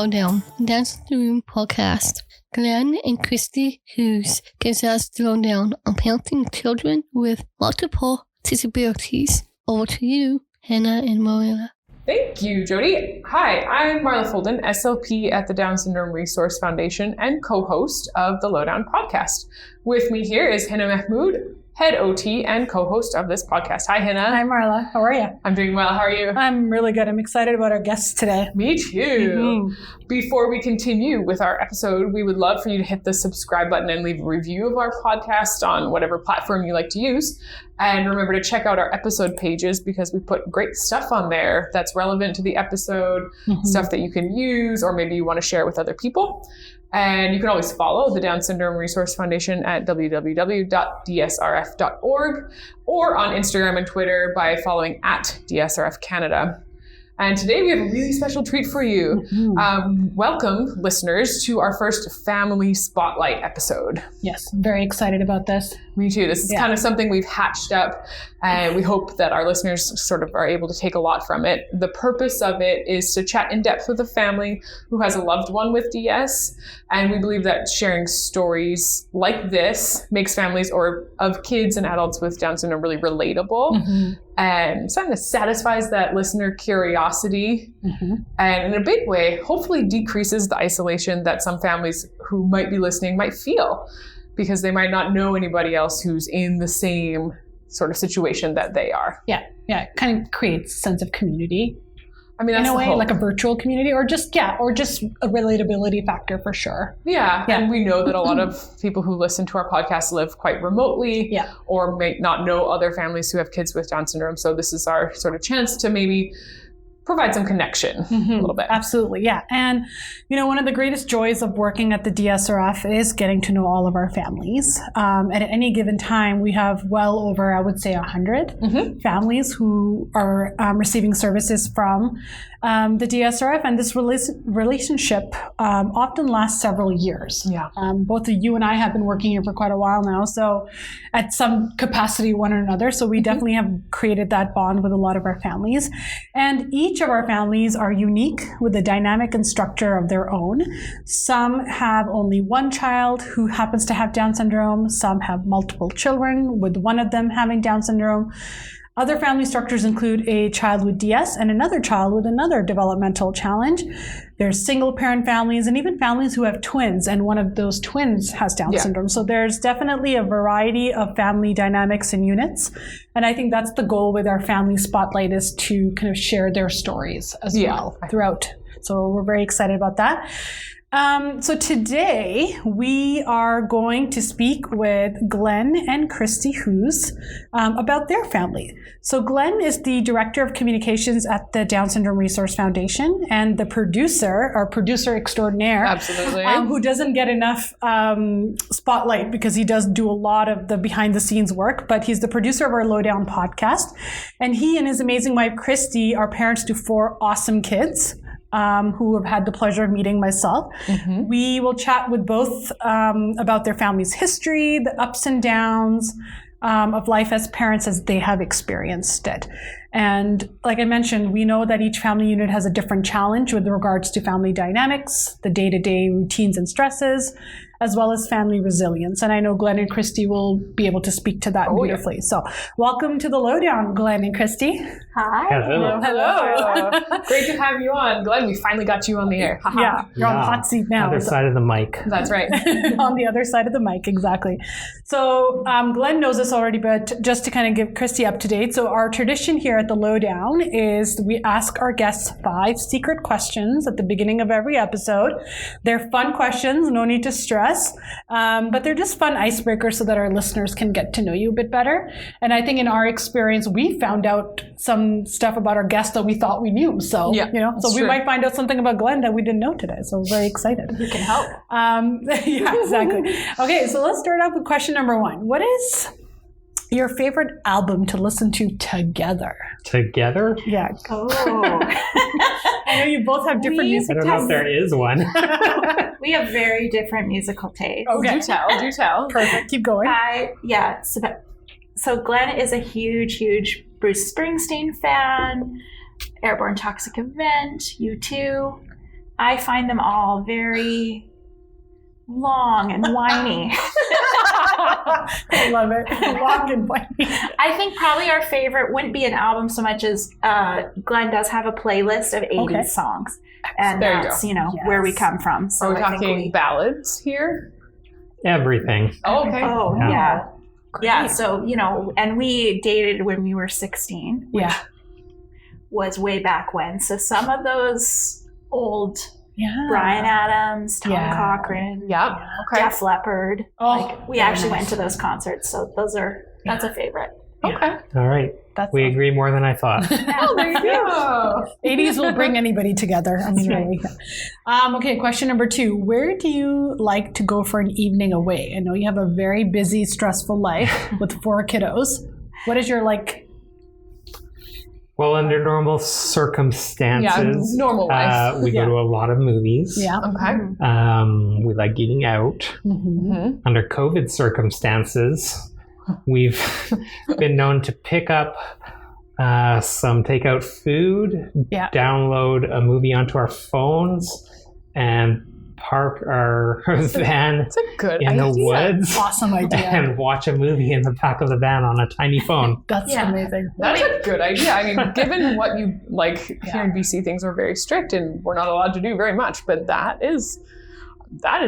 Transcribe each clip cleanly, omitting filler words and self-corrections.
LowDOWN, Down Syndrome podcast. Glen and Christie Hoos gives us the lowdown on parenting children with multiple disabilities. Over to you, Hannah and Marilla. Thank you, Jody. Hi, I'm Marla Fulden, SLP at the Down Syndrome Resource Foundation and co-host of the LowDOWN podcast. With me here is Hannah Mahmood, head OT and co-host of this podcast. Hi, Hannah. Hi, Marla. How are you? I'm doing well. How are you? I'm really good. I'm excited about our guests today. Me too. Before we continue with our episode, we would love for you to hit the subscribe button and leave a review of our podcast on whatever platform you like to use. And remember to check out our episode pages because we put great stuff on there that's relevant to the episode, stuff that you can use or maybe you want to share with other people. And you can always follow the Down Syndrome Resource Foundation at www.dsrf.org or on Instagram and Twitter by following at DSRF Canada. And today we have a really special treat for you. Welcome, listeners, to our first Family Spotlight episode. Yes, I'm very excited about this. Me too. This is kind of something we've hatched up, and we hope that our listeners sort of are able to take a lot from it. The purpose of it is to chat in depth with a family who has a loved one with DS, and we believe that sharing stories like this makes families or of kids and adults with Down syndrome really relatable. And kind of satisfies that listener curiosity and in a big way, hopefully decreases the isolation that some families who might be listening might feel because they might not know anybody else who's in the same sort of situation that they are. Yeah. It kind of creates a sense of community. I mean, that's in a way, hope. like a virtual community or just a relatability factor for sure. Yeah. And we know that a lot of people who listen to our podcast live quite remotely or may not know other families who have kids with Down syndrome. So this is our sort of chance to maybe provide some connection a little bit. Absolutely, yeah. And, one of the greatest joys of working at the DSRF is getting to know all of our families. At any given time, we have well over, I would say, 100 families who are receiving services from the DSRF. And this relationship often lasts several years. Yeah. Both of you and I have been working here for quite a while now, so at some capacity one or another. So we definitely have created that bond with a lot of our families. And each of our families are unique with a dynamic and structure of their own. Some have only one child who happens to have Down syndrome. Some have multiple children with one of them having Down syndrome. Other family structures include a child with DS and another child with another developmental challenge. There's single parent families and even families who have twins and one of those twins has Down syndrome. So there's definitely a variety of family dynamics and units. And I think that's the goal with our Family Spotlight is to kind of share their stories as well throughout. So we're very excited about that. So today we are going to speak with Glen and Christie Hoos about their family. So Glen is the Director of Communications at the Down Syndrome Resource Foundation and the producer, or producer extraordinaire. Absolutely. Who doesn't get enough spotlight because he does do a lot of the behind the scenes work, but he's the producer of our LowDOWN podcast. And he and his amazing wife, Christie, are parents to 4 awesome kids. Who have had the pleasure of meeting myself. We will chat with both about their family's history, the ups and downs of life as parents as they have experienced it. And like I mentioned, we know that each family unit has a different challenge with regards to family dynamics, the day-to-day routines and stresses, as well as family resilience. And I know Glen and Christie will be able to speak to that beautifully. So welcome to the LowDOWN, Glen and Christie. Hi. Hello. Great to have you on. Glen, we finally got you on the air. Yeah, you're on the hot seat now. Other side of the mic. That's right. On the other side of the mic, exactly. So Glen knows this already, but just to kind of give Christie up to date. So our tradition here at the LowDOWN is we ask our guests 5 secret questions at the beginning of every episode. They're fun questions, no need to stress. But they're just fun icebreakers so that our listeners can get to know you a bit better. And I think in our experience, we found out some stuff about our guests that we thought we knew. So, so we might find out something about Glen that we didn't know today. So we're very excited. We can help. Yeah, exactly. Okay, so let's start off with question number 1. What is your favorite album to listen to together? Together? Yeah. Oh. I know you both have different music tastes. I don't know if there is one. We have very different musical tastes. Okay. Do tell. Perfect. Keep going. So Glen is a huge Bruce Springsteen fan, Airborne Toxic Event, U2. I find them all very long and whiny. I love it. Long and whiny. I think probably our favorite wouldn't be an album so much as Glen does have a playlist of 80s songs. And There you that's, go. where we come from. So Are we I think talking ballads here? Everything. Oh, okay. Oh, Yeah. yeah. Yeah, so, and we dated when we were 16. Yeah. Was way back when. So some of those old Yeah. Bryan Adams, Tom Yeah. Cochran, Yep. Okay. Def Leppard. Oh, We actually went to those concerts, so that's a favorite. Okay. All right. That's We agree more than I thought. Oh, there you go. 80s will bring anybody together. I mean, really. Okay, question number 2. Where do you like to go for an evening away? I know you have a very busy, stressful life with 4 kiddos. What is your Well, under normal circumstances, normal life. we go to a lot of movies. Yeah. Okay. We like eating out. Mm-hmm. Under COVID circumstances, we've been known to pick up some takeout food, Yeah. download a movie onto our phones, and park our van It's a good in the idea. woods Awesome idea. and watch a movie in the back of the van on a tiny phone. That's Yeah. amazing. That's a good idea. I mean, given what you like here in BC, things are very strict and we're not allowed to do very much, but that is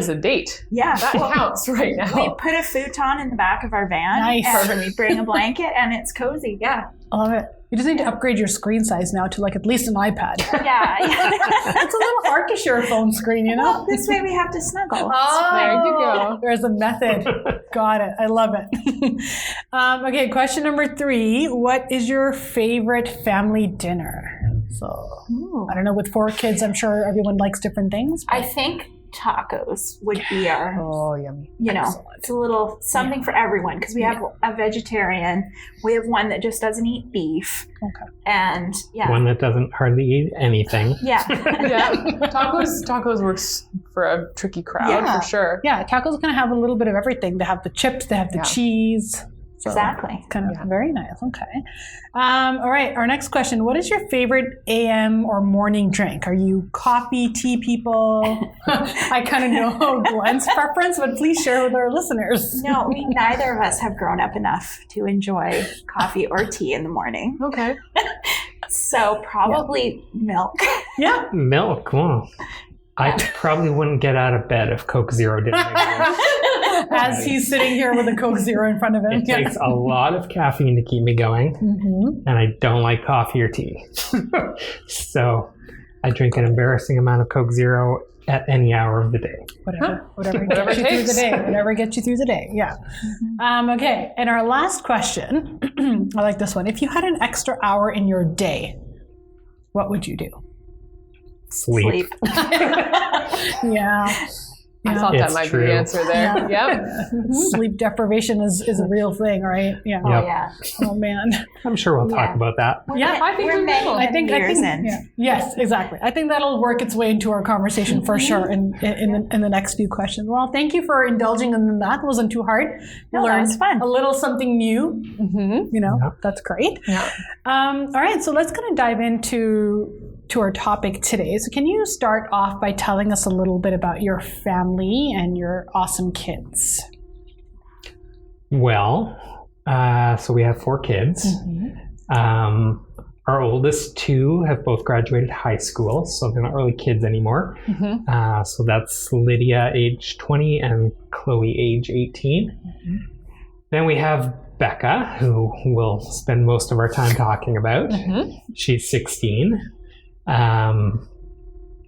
a date. Yeah. That counts right now. We put a futon in the back of our van. Nice. And we bring a blanket and it's cozy. Yeah. I love it. You just need to upgrade your screen size now to at least an iPad. Yeah. It's a little hard to share a phone screen, Well, this way we have to snuggle. There you go. There's a method. Got it. I love it. Okay, question number 3. What is your favorite family dinner? So, I don't know, with 4 kids, I'm sure everyone likes different things. I think tacos would be our, Oh, yummy. it's a little something for everyone because we have a vegetarian. We have one that just doesn't eat beef. Okay. And One that doesn't hardly eat anything. yeah. Yeah. Tacos works for a tricky crowd Yeah. for sure. Yeah, tacos kind of have a little bit of everything. They have the chips, they have the Yeah. cheese. So Exactly. it's kind of very nice. Okay. All right, our next question. What is your favorite AM or morning drink? Are you coffee, tea people? I kind of know Glen's preference, but please share with our listeners. No, neither of us have grown up enough to enjoy coffee or tea in the morning. Okay. So probably milk. Yeah. Milk. Wow. I probably wouldn't get out of bed if Coke Zero didn't exist. As he's sitting here with a Coke Zero in front of him. It takes a lot of caffeine to keep me going, and I don't like coffee or tea. So I drink an embarrassing amount of Coke Zero at any hour of the day. Whatever gets you through the day. Whatever gets you through the day. Yeah. Okay. And our last question. I like this one. If you had an extra hour in your day, what would you do? Sleep. Yeah. I thought that It's might be true. the answer there. Yep. Sleep deprivation is a real thing, right? Yeah. Oh, Yep. yeah. Oh man. I'm sure we'll talk Yeah. about that. Yeah, I think we're we many, will. many years in. yeah. Yes, exactly. I think that'll work its way into our conversation for sure in the next few questions. Well, thank you for indulging in that. It wasn't too hard. We No, that learned was fun. a little something new. Mm-hmm. That's great. Yeah. All right, so let's kind of dive into our topic today. So can you start off by telling us a little bit about your family and your awesome kids? Well, so we have 4 kids. Our oldest 2 have both graduated high school, so they're not really kids anymore. So that's Lydia, age 20, and Chloe, age 18. Then we have Becca, who we'll spend most of our time talking about. She's 16.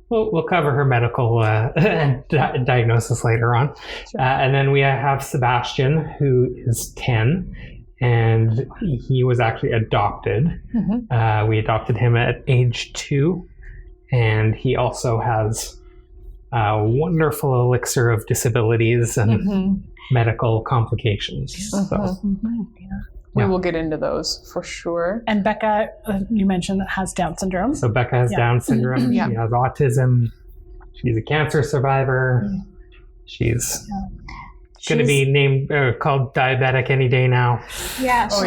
We'll cover her medical diagnosis later on. And then we have Sebastian, who is 10, and he was actually adopted. We adopted him at age 2, and he also has a wonderful elixir of disabilities and medical complications. So, We will get into those for sure. And Becca, you mentioned, has Down syndrome. So Becca has Down syndrome. Yeah. She has autism. She's a cancer survivor. She's going to be named called diabetic any day now. Yeah. Oh,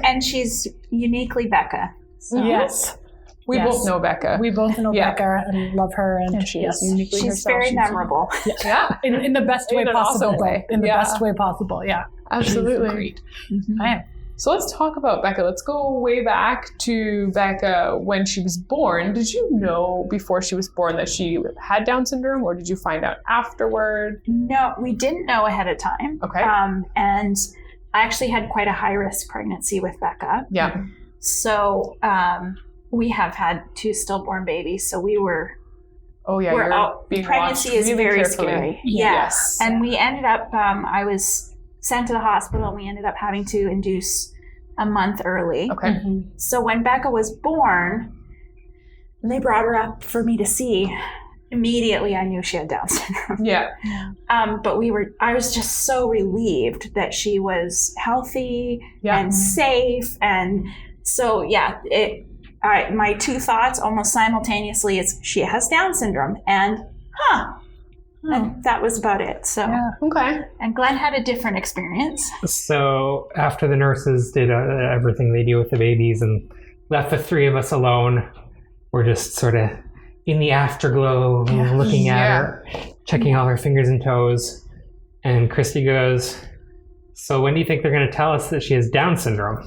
And she's uniquely Becca. So. Yes. We Yes. both know Becca. We both know Yeah. Becca and love her, and she yes, is uniquely She's herself. very She's- memorable. Yeah, in the best way In an possible. awesome way. In the Yeah. best way possible. Yeah, absolutely. Great. Mhm. I am. So let's talk about Becca. Let's go way back to Becca when she was born. Did you know before she was born that she had Down syndrome, or did you find out afterward? No, we didn't know ahead of time. Okay. And I actually had quite a high risk pregnancy with Becca. Yeah. So we have had 2 stillborn babies. So we were Oh yeah. we're You're out. being Pregnancy watched is really very carefully. scary. Yes. And we ended up, I was sent to the hospital, and we ended up having to induce a month early. Okay. So when Becca was born, and they brought her up for me to see, immediately I knew she had Down syndrome. Yeah. But I was just so relieved that she was healthy Yeah. and safe. And so, yeah, my 2 thoughts almost simultaneously is she has Down syndrome and, and that was about it. So, Yeah. Okay. and Glen had a different experience. So after the nurses did everything they do with the babies and left the 3 of us alone, we're just sort of in the afterglow, looking at her, checking all her fingers and toes. And Christy goes, "So when do you think they're going to tell us that she has Down syndrome?"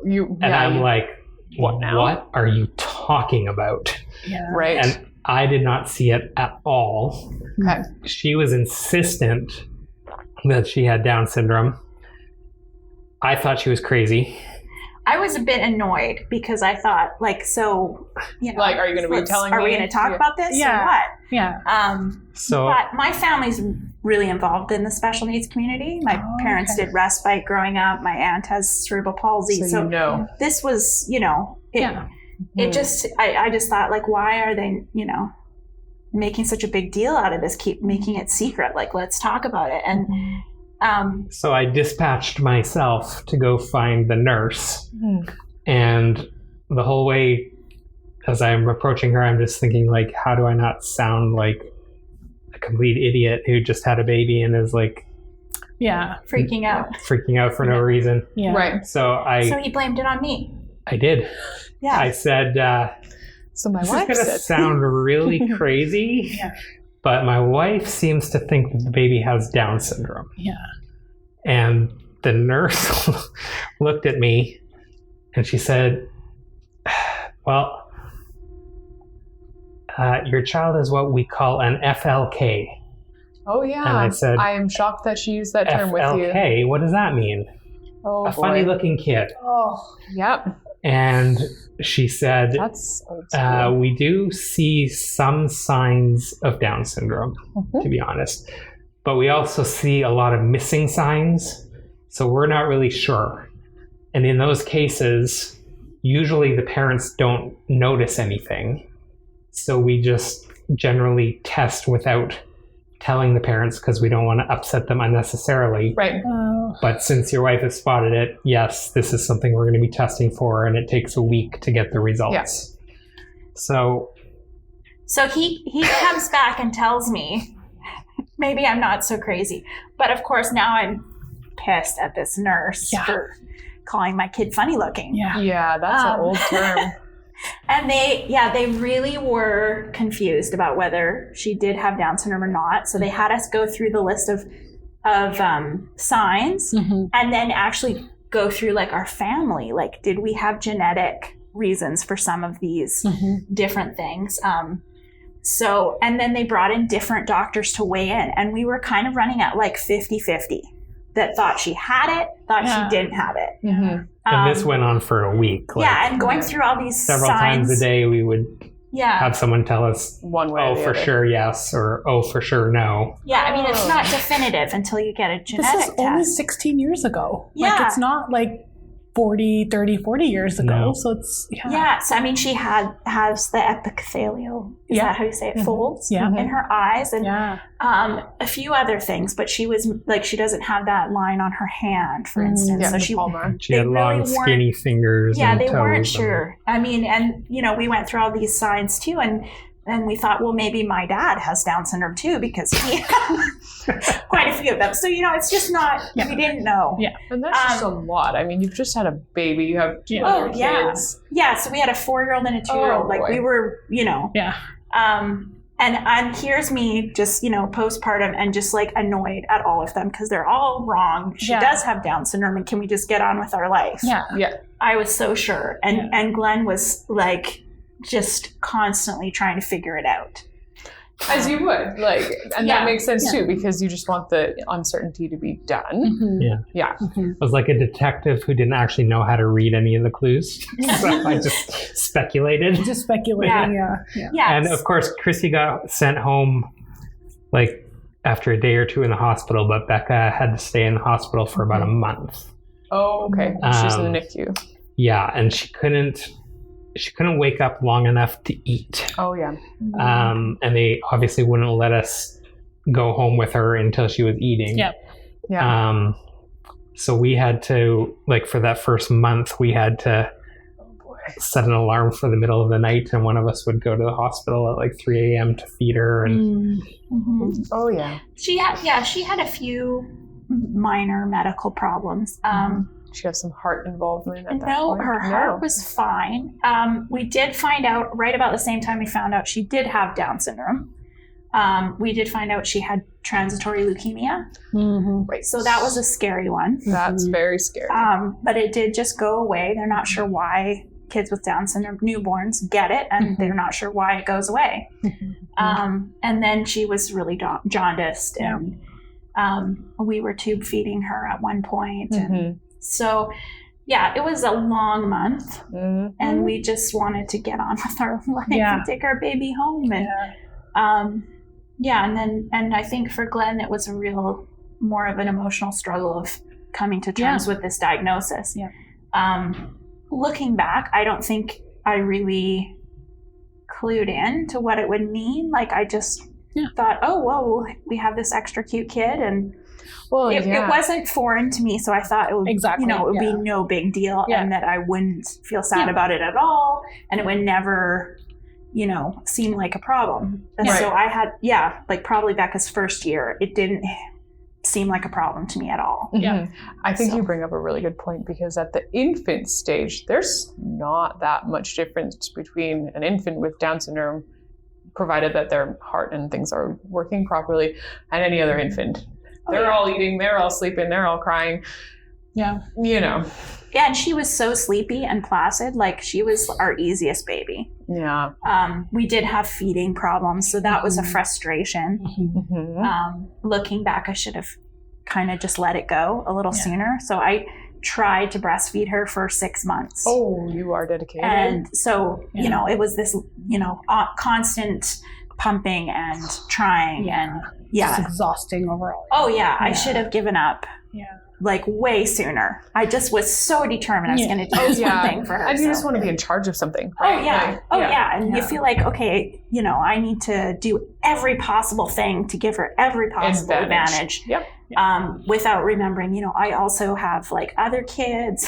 And I'm like, What now? What are you talking about? Yeah. Right. And I did not see it at all. Okay. She was insistent that she had Down syndrome. I thought she was crazy. I was a bit annoyed because I thought, like, so, you know, Like, are you going to be telling me? Are we going to talk about this or what? Yeah. So But my family's really involved in the special needs community. My parents did respite growing up. My aunt has cerebral palsy. So you know. This was, you know, Yeah. it just, I just thought, like, why are they, you know, making such a big deal out of this, keep making it secret? Like, let's talk about it. And So I dispatched myself to go find the nurse. And the whole way as I'm approaching her, I'm just thinking, like, how do I not sound like a complete idiot who just had a baby and is like freaking out. freaking out for no reason. Yeah. Right. So So he blamed it on me. I did. Yeah. I said, So my this is wife going to said. sound really crazy, Yeah. but my wife seems to think that the baby has Down syndrome. Yeah. And the nurse looked at me and she said, well, your child is what we call an FLK. Oh yeah. And I said, I am shocked that she used that term with you. FLK, what does that mean? Oh A funny looking kid. Oh. Yep. And she said, That's old school. we do see some signs of Down syndrome, to be honest. But we also see a lot of missing signs. So we're not really sure. And in those cases, usually the parents don't notice anything. So we just generally test without telling the parents because we don't want to upset them unnecessarily. Right. But since your wife has spotted it, yes, this is something we're going to be testing for, and it takes a week to get the results. So he comes back and tells me, maybe I'm not so crazy. But of course, now I'm pissed at this nurse for calling my kid funny looking. Yeah. Yeah, that's an old term. And they really were confused about whether she did have Down syndrome or not. So they had us go through the list of signs and then actually go through like our family. Like, did we have genetic reasons for some of these different things? So, and then they brought in different doctors to weigh in, and we were kind of running at like 50-50 that thought she had it, thought she didn't have it. and this went on for a week. Like, and going through all these several signs, times a day, we would have someone tell us, One way oh, or the for other. sure yes, or oh, for sure no. Yeah, I mean, it's not definitive until you get a genetic This is only test. 16 years ago. Yeah. Like, it's not like 40 years ago. No. So it's, Yeah, so I mean, she has the epithelial, is that how you say it, folds Yeah. in her eyes, and Yeah. a few other things, but she was like, she doesn't have that line on her hand, for instance. Yeah, So the she, palmar. She had They long, really weren't- skinny fingers. yeah, and they toes weren't and- sure. I mean, and you know, we went through all these signs too, and And we thought, well, maybe my dad has Down syndrome too, because he had quite a few of them. So, it's just not, we didn't know. Yeah. And that's just a lot. I mean, you've just had a baby. You have two other kids. Yeah. So we had a 4-year-old and a 2-year-old. We were, Yeah. And here's me just, postpartum and just like annoyed at all of them because they're all wrong. She does have Down syndrome, and can we just get on with our life? Yeah. Yeah. I was so sure. And Glen was like just constantly trying to figure it out. As you would, that makes sense too, because you just want the uncertainty to be done. Mm-hmm. Yeah. It was like a detective who didn't actually know how to read any of the clues. So I just speculated. Just speculating, Yeah. And of course, Chrissy got sent home after a day or two in the hospital, but Becca had to stay in the hospital for about a month. Oh, okay. She's in the NICU. Yeah, and she couldn't wake up long enough to eat. Oh, yeah. And they obviously wouldn't let us go home with her until she was eating. Yep. Yeah. So we had to, for that first month, we had to set an alarm for the middle of the night, and one of us would go to the hospital at 3 a.m. to feed her. And Oh, yeah. She had a few minor medical problems. She has some heart involvement at that No, point. her heart was fine. We did find out right about the same time we found out she did have Down syndrome. We did find out she had transitory leukemia. Mm-hmm. Right. So that was a scary one. That's very scary. But it did just go away. They're not sure why kids with Down syndrome, newborns, get it, and they're not sure why it goes away. And then she was really jaundiced, and we were tube feeding her at one point. And so, it was a long month, and we just wanted to get on with our life and take our baby home. And and I think for Glen, it was a real more of an emotional struggle of coming to terms with this diagnosis. Looking back, I don't think I really clued in to what it would mean. I just thought, oh, whoa, we have this extra cute kid, and it wasn't foreign to me, so I thought it would, it would be no big deal, and that I wouldn't feel sad about it at all, and it would never, seem like a problem. And so I had, probably Becca's first year, it didn't seem like a problem to me at all. I think you bring up a really good point, because at the infant stage, there's not that much difference between an infant with Down syndrome, provided that their heart and things are working properly, and any other infant. They're all eating, they're all sleeping, they're all crying. Yeah. Yeah, and she was so sleepy and placid. She was our easiest baby. Yeah. We did have feeding problems, so that was a frustration. Looking back, I should have kind of just let it go a little sooner. So I tried to breastfeed her for 6 months. Oh, you are dedicated. And so, it was this, constant pumping and trying and It's exhausting overall. Oh yeah, I should have given up. Yeah. Way sooner. I just was so determined I was going to do this one thing for her. And you just want to be in charge of something, right? And you feel like, okay, I need to do every possible thing to give her every possible advantage. Yep. Without remembering, I also have other kids.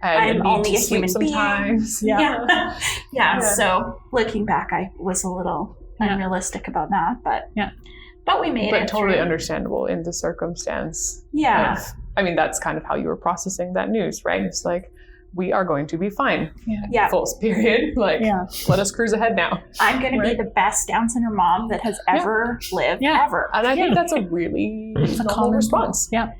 And I'm only a human sometimes. being. So looking back, I was a little unrealistic about that, but we made it. But totally understandable in the circumstance. Yeah. That's kind of how you were processing that news, right? It's we are going to be fine. Yeah. Full period. Let us cruise ahead now. I'm going to be the best Down syndrome mom that has ever lived, ever. And I think that's a really normal response. Yeah.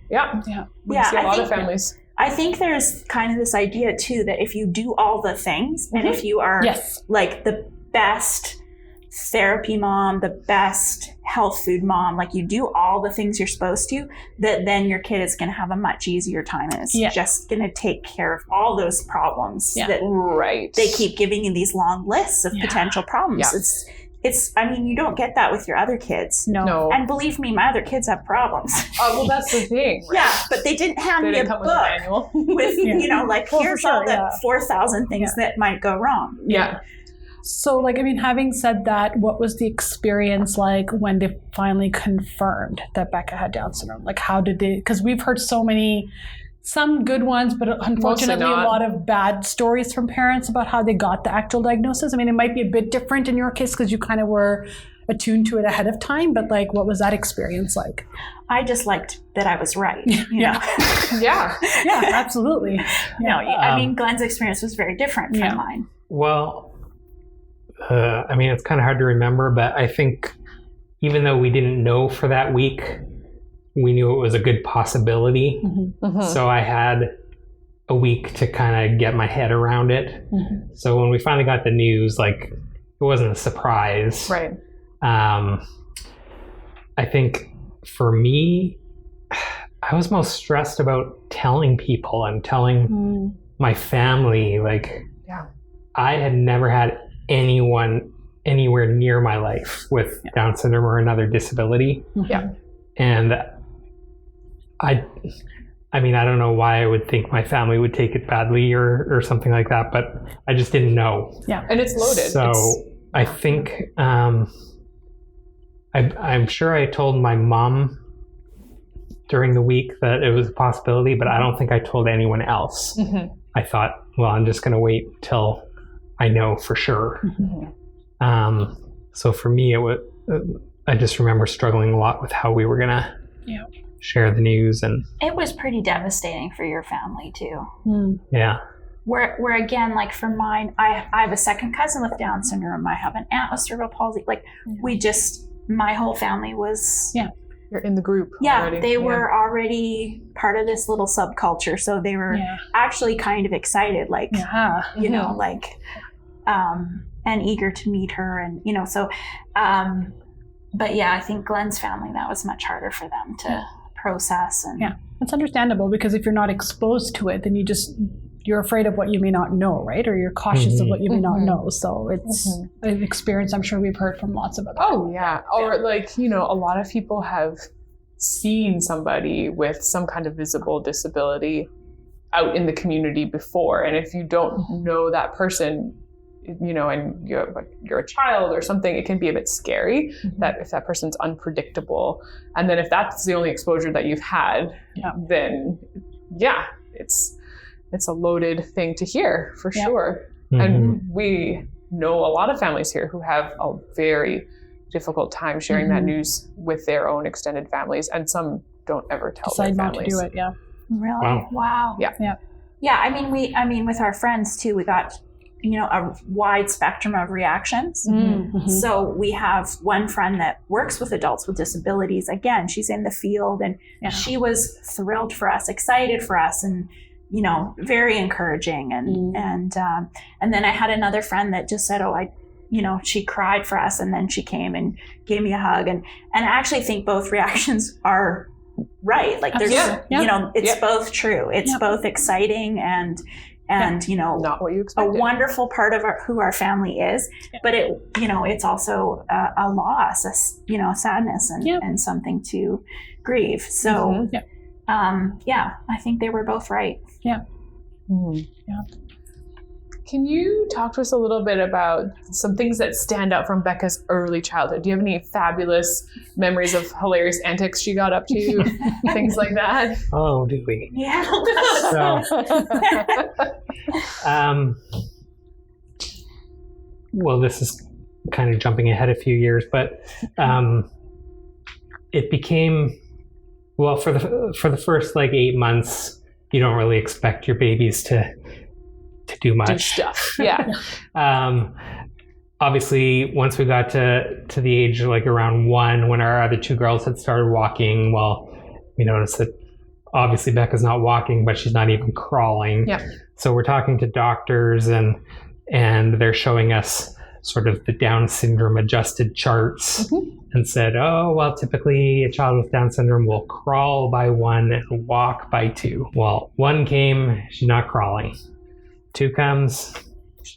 We see a lot of families. I think there's kind of this idea too that if you do all the things, and if you are the best therapy mom, the best health food mom, you do all the things you're supposed to, that then your kid is going to have a much easier time, and it's just going to take care of all those problems that they keep giving you these long lists of potential problems. It's you don't get that with your other kids. No. And believe me, my other kids have problems. Oh, well, that's the thing. Right? Yeah, but they didn't hand me a book with here's all the 4,000 things that might go wrong. Yeah. So, having said that, what was the experience like when they finally confirmed that Becca had Down syndrome? How did they, because we've heard so many some good ones, but unfortunately a not. lot of bad stories from parents about how they got the actual diagnosis. I mean, it might be a bit different in your case because you kind of were attuned to it ahead of time, but like, what was that experience like? I just liked that I was right. You know? Yeah. Yeah, absolutely. No, I mean, Glen's experience was very different from mine. Well, I mean, it's kind of hard to remember, but I think even though we didn't know for that week, we knew it was a good possibility. So I had a week to kind of get my head around it. So when we finally got the news, like, it wasn't a surprise. Right. I think for me, I was most stressed about telling people and telling my family. Like, I had never had anyone anywhere near my life with Down syndrome or another disability. And I mean, I don't know why I would think my family would take it badly or something like that, but I just didn't know. And it's loaded. So I think I'm sure I told my mom during the week that it was a possibility, but I don't think I told anyone else. I thought, well, I'm just going to wait till I know for sure. So for me, I just remember struggling a lot with how we were going to share the news. And it was pretty devastating for your family too. Where again, like for mine, I have a second cousin with Down syndrome. I have an aunt with cerebral palsy. Like my whole family was You're in the group. already. They were already part of this little subculture, so they were actually kind of excited, like you know, like and eager to meet her, and you know, so but I think Glen's family, that was much harder for them to process. And it's understandable, because if you're not exposed to it, then you're afraid of what you may not know, right? Or you're cautious of what you may not know. So it's an experience I'm sure we've heard from lots of other Or like, you know, a lot of people have seen somebody with some kind of visible disability out in the community before. And if you don't know that person, you know, and you're a child or something, it can be a bit scary that if that person's unpredictable. And then if that's the only exposure that you've had, then it's a loaded thing to hear for sure. And we know a lot of families here who have a very difficult time sharing that news with their own extended families, and some don't ever tell decide their not families. to do it. Really? Wow. Yeah. I mean, with our friends too, we got, you know, a wide spectrum of reactions. So we have one friend that works with adults with disabilities. Again, she's in the field, and she was thrilled for us, excited for us, and you know, very encouraging. And then I had another friend that just said, she cried for us, and then she came and gave me a hug. And I actually think both reactions are right. Like there's, you know, it's both true. It's both exciting and you know, not what you expected. A wonderful part of who our family is, but it, you know, it's also a loss, you know, a sadness and something to grieve. So, I think they were both right. Can you talk to us a little bit about some things that stand out from Becca's early childhood? Do you have any fabulous memories of hilarious antics she got up to? Things like that? Oh, do we? Yeah. Well, this is kind of jumping ahead a few years, but it became, well, for the first like 8 months, you don't really expect your babies to do much. Do stuff. Yeah. Obviously, once we got to the age of like around 1, when our other 2 girls had started walking, well, we noticed that obviously Becca's not walking, but she's not even crawling. Yeah. So we're talking to doctors, and they're showing us sort of the Down syndrome adjusted charts, and said, oh, well, typically a child with Down syndrome will crawl by 1 and walk by 2. Well, 1 came, she's not crawling. 2 comes,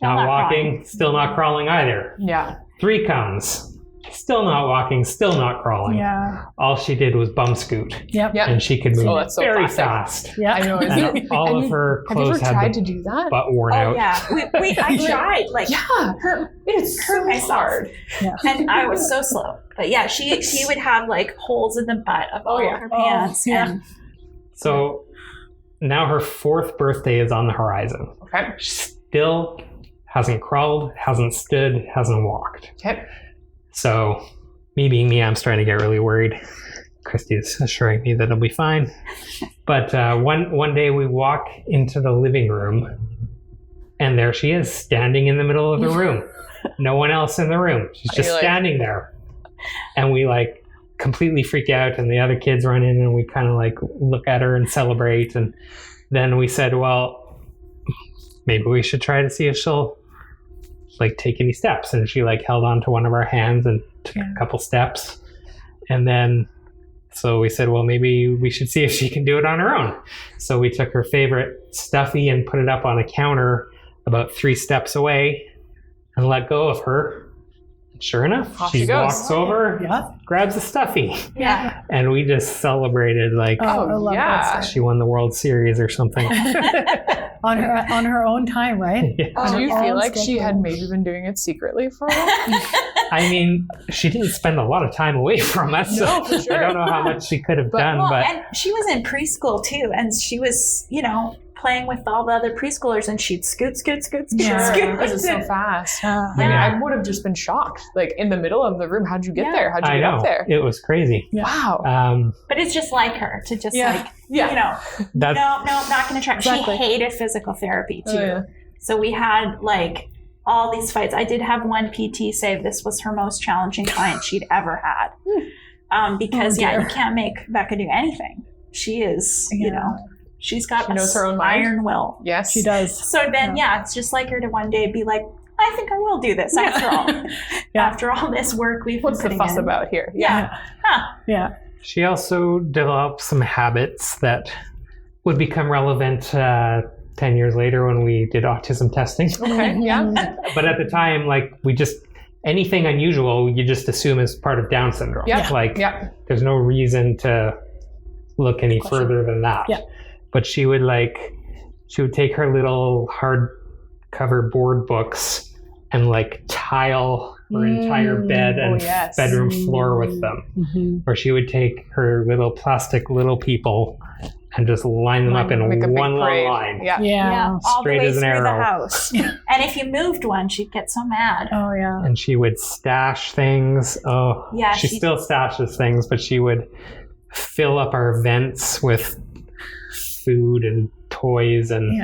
not walking, crawling. Still not crawling either. Yeah. 3 comes, still not walking, still not crawling. Yeah. All she did was bum scoot. Yep. And she could move so very classic. fast. Yeah. I know. And all of her clothes have you ever tried had to do that? butt worn out. Yeah. I tried. Like, it is so hard. Yeah. And I was so slow. But yeah, she would have like holes in the butt of all her pants. Yeah. And So now her 4th birthday is on the horizon. Okay. She still hasn't crawled, hasn't stood, hasn't walked. Okay. So me being me, I'm starting to get really worried. Christy is assuring me that it'll be fine. But one day we walk into the living room, and there she is, standing in the middle of the room. No one else in the room. She's just standing there. And we like completely freak out, and the other kids run in, and we kind of like look at her and celebrate. And then we said, well, maybe we should try to see if she'll like take any steps. And she like held on to one of our hands and took a couple steps. And then so we said, well, maybe we should see if she can do it on her own. So we took her favorite stuffy and put it up on a counter about 3 steps away and let go of her. Sure enough, Off she she goes. walks over, grabs a stuffy. Yeah. And we just celebrated like I love that she won the World Series or something. on her own time, right? Yeah. Do you Oh, feel like so she had cool. maybe been doing it secretly for a while? I mean, she didn't spend a lot of time away from us. No, for sure. I don't know how much she could have done, Well, but and she was in preschool too, and she was, playing with all the other preschoolers, and she'd scoot. This is so fast. I mean, I would have just been shocked. Like in the middle of the room, how'd you get there? How'd you I get know up there? it was crazy. Wow. But it's just like her to just That's no, not going to try. Exactly. She hated physical therapy too. Oh, yeah. So we had like all these fights. I did have one PT say this was her most challenging client she'd ever had. Because you can't make Becca do anything. She is, she's got She knows her own mind. iron will. Yes. She does. So then, it's just like her to one day be like, I think I will do this after all. After all this work we've What's been the putting fuss in. about here? Yeah. She also developed some habits that would become relevant 10 years later when we did autism testing. Okay. Yeah. But at the time, like anything unusual, you just assume is part of Down syndrome. Yeah. There's no reason to look any further than that. Yeah. But she would take her little hardcover board books and like tile her entire bed and bedroom floor with them. Mm-hmm. Or she would take her little plastic little people and just line them up in Make a big one long parade. line. Yeah, all the Straight way as an through the arrow. house. And if you moved one, she'd get so mad. Oh yeah. And she would stash things. Oh, Yeah, she she- still stashes things, but she would fill up our vents with food and toys, and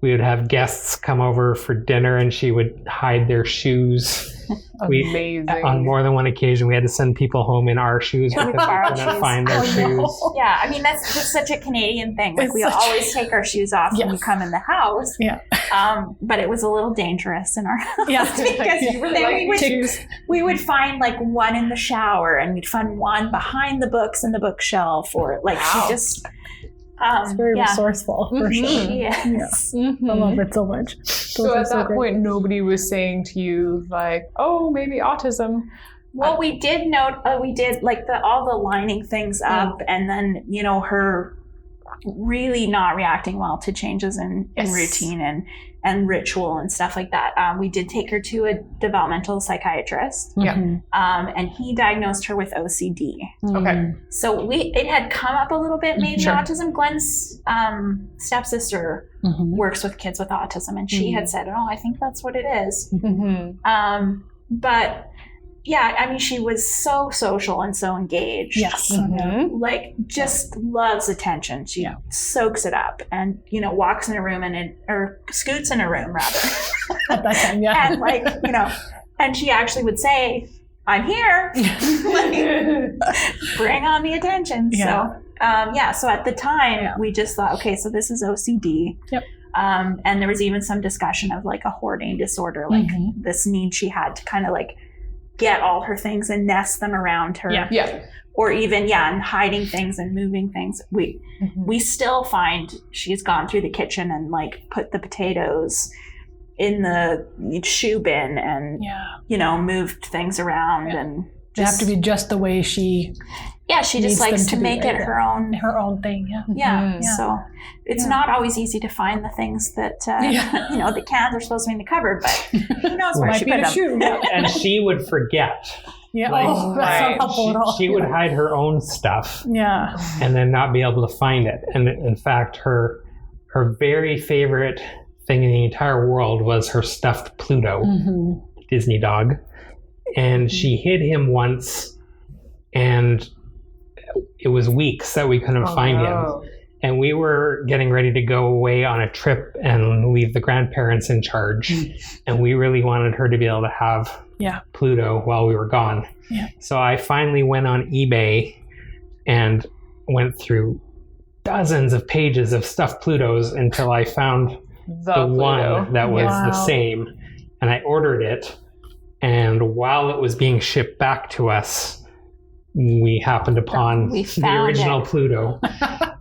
we would have guests come over for dinner, and she would hide their shoes. Amazing. On more than one occasion, we had to send people home in our shoes because we borrowed couldn't shoes. find their shoes. Yeah, I mean, that's just such a Canadian thing. Like, we always take our shoes off when we come in the house. Yeah. But it was a little dangerous in our house. Yeah. Because You really then like we would find like one in the shower, and we'd find one behind the books in the bookshelf, or like she just... It's very resourceful for sure. She is. I love it so much. So at that point, nobody was saying to you like, "Oh, maybe autism." Well, we did note, we did like all the lining things up, and then, her really not reacting well to changes in routine and ritual and stuff like that. We did take her to a developmental psychiatrist. And he diagnosed her with OCD. Okay. So it had come up a little bit, maybe autism. Glen's stepsister works with kids with autism, and she had said, "Oh, I think that's what it is." But yeah, I mean, she was so social and so engaged. Yes. Like, just loves attention. She soaks it up, and walks in a room or scoots in a room rather. At that time, And like, and she actually would say, "I'm here." Bring on the attention. Yeah. So at the time we just thought, okay, so this is OCD. Yep. And there was even some discussion of like a hoarding disorder, like this need she had to kind of like get all her things and nest them around her. Yeah. Or even, and hiding things and moving things. We still find she's gone through the kitchen and like put the potatoes in the shoe bin and, moved things around and They have to be just the way she she just needs likes them to be, make right? it her own thing. So it's not always easy to find the things that the cans are supposed to be in the cupboard, but who knows where Might she be put the them. shoe. And she would forget Yeah. Like, Oh, that's not helpful at all. she would hide her own stuff Yeah. and then not be able to find it. And in fact, her very favorite thing in the entire world was her stuffed Pluto, Disney dog. And she hid him once, and it was weeks that we couldn't find him. And we were getting ready to go away on a trip and leave the grandparents in charge. And we really wanted her to be able to have Pluto while we were gone. Yeah. So I finally went on eBay and went through dozens of pages of stuffed Plutos until I found the one that was the same. And I ordered it. And while it was being shipped back to us, we happened upon the original Pluto.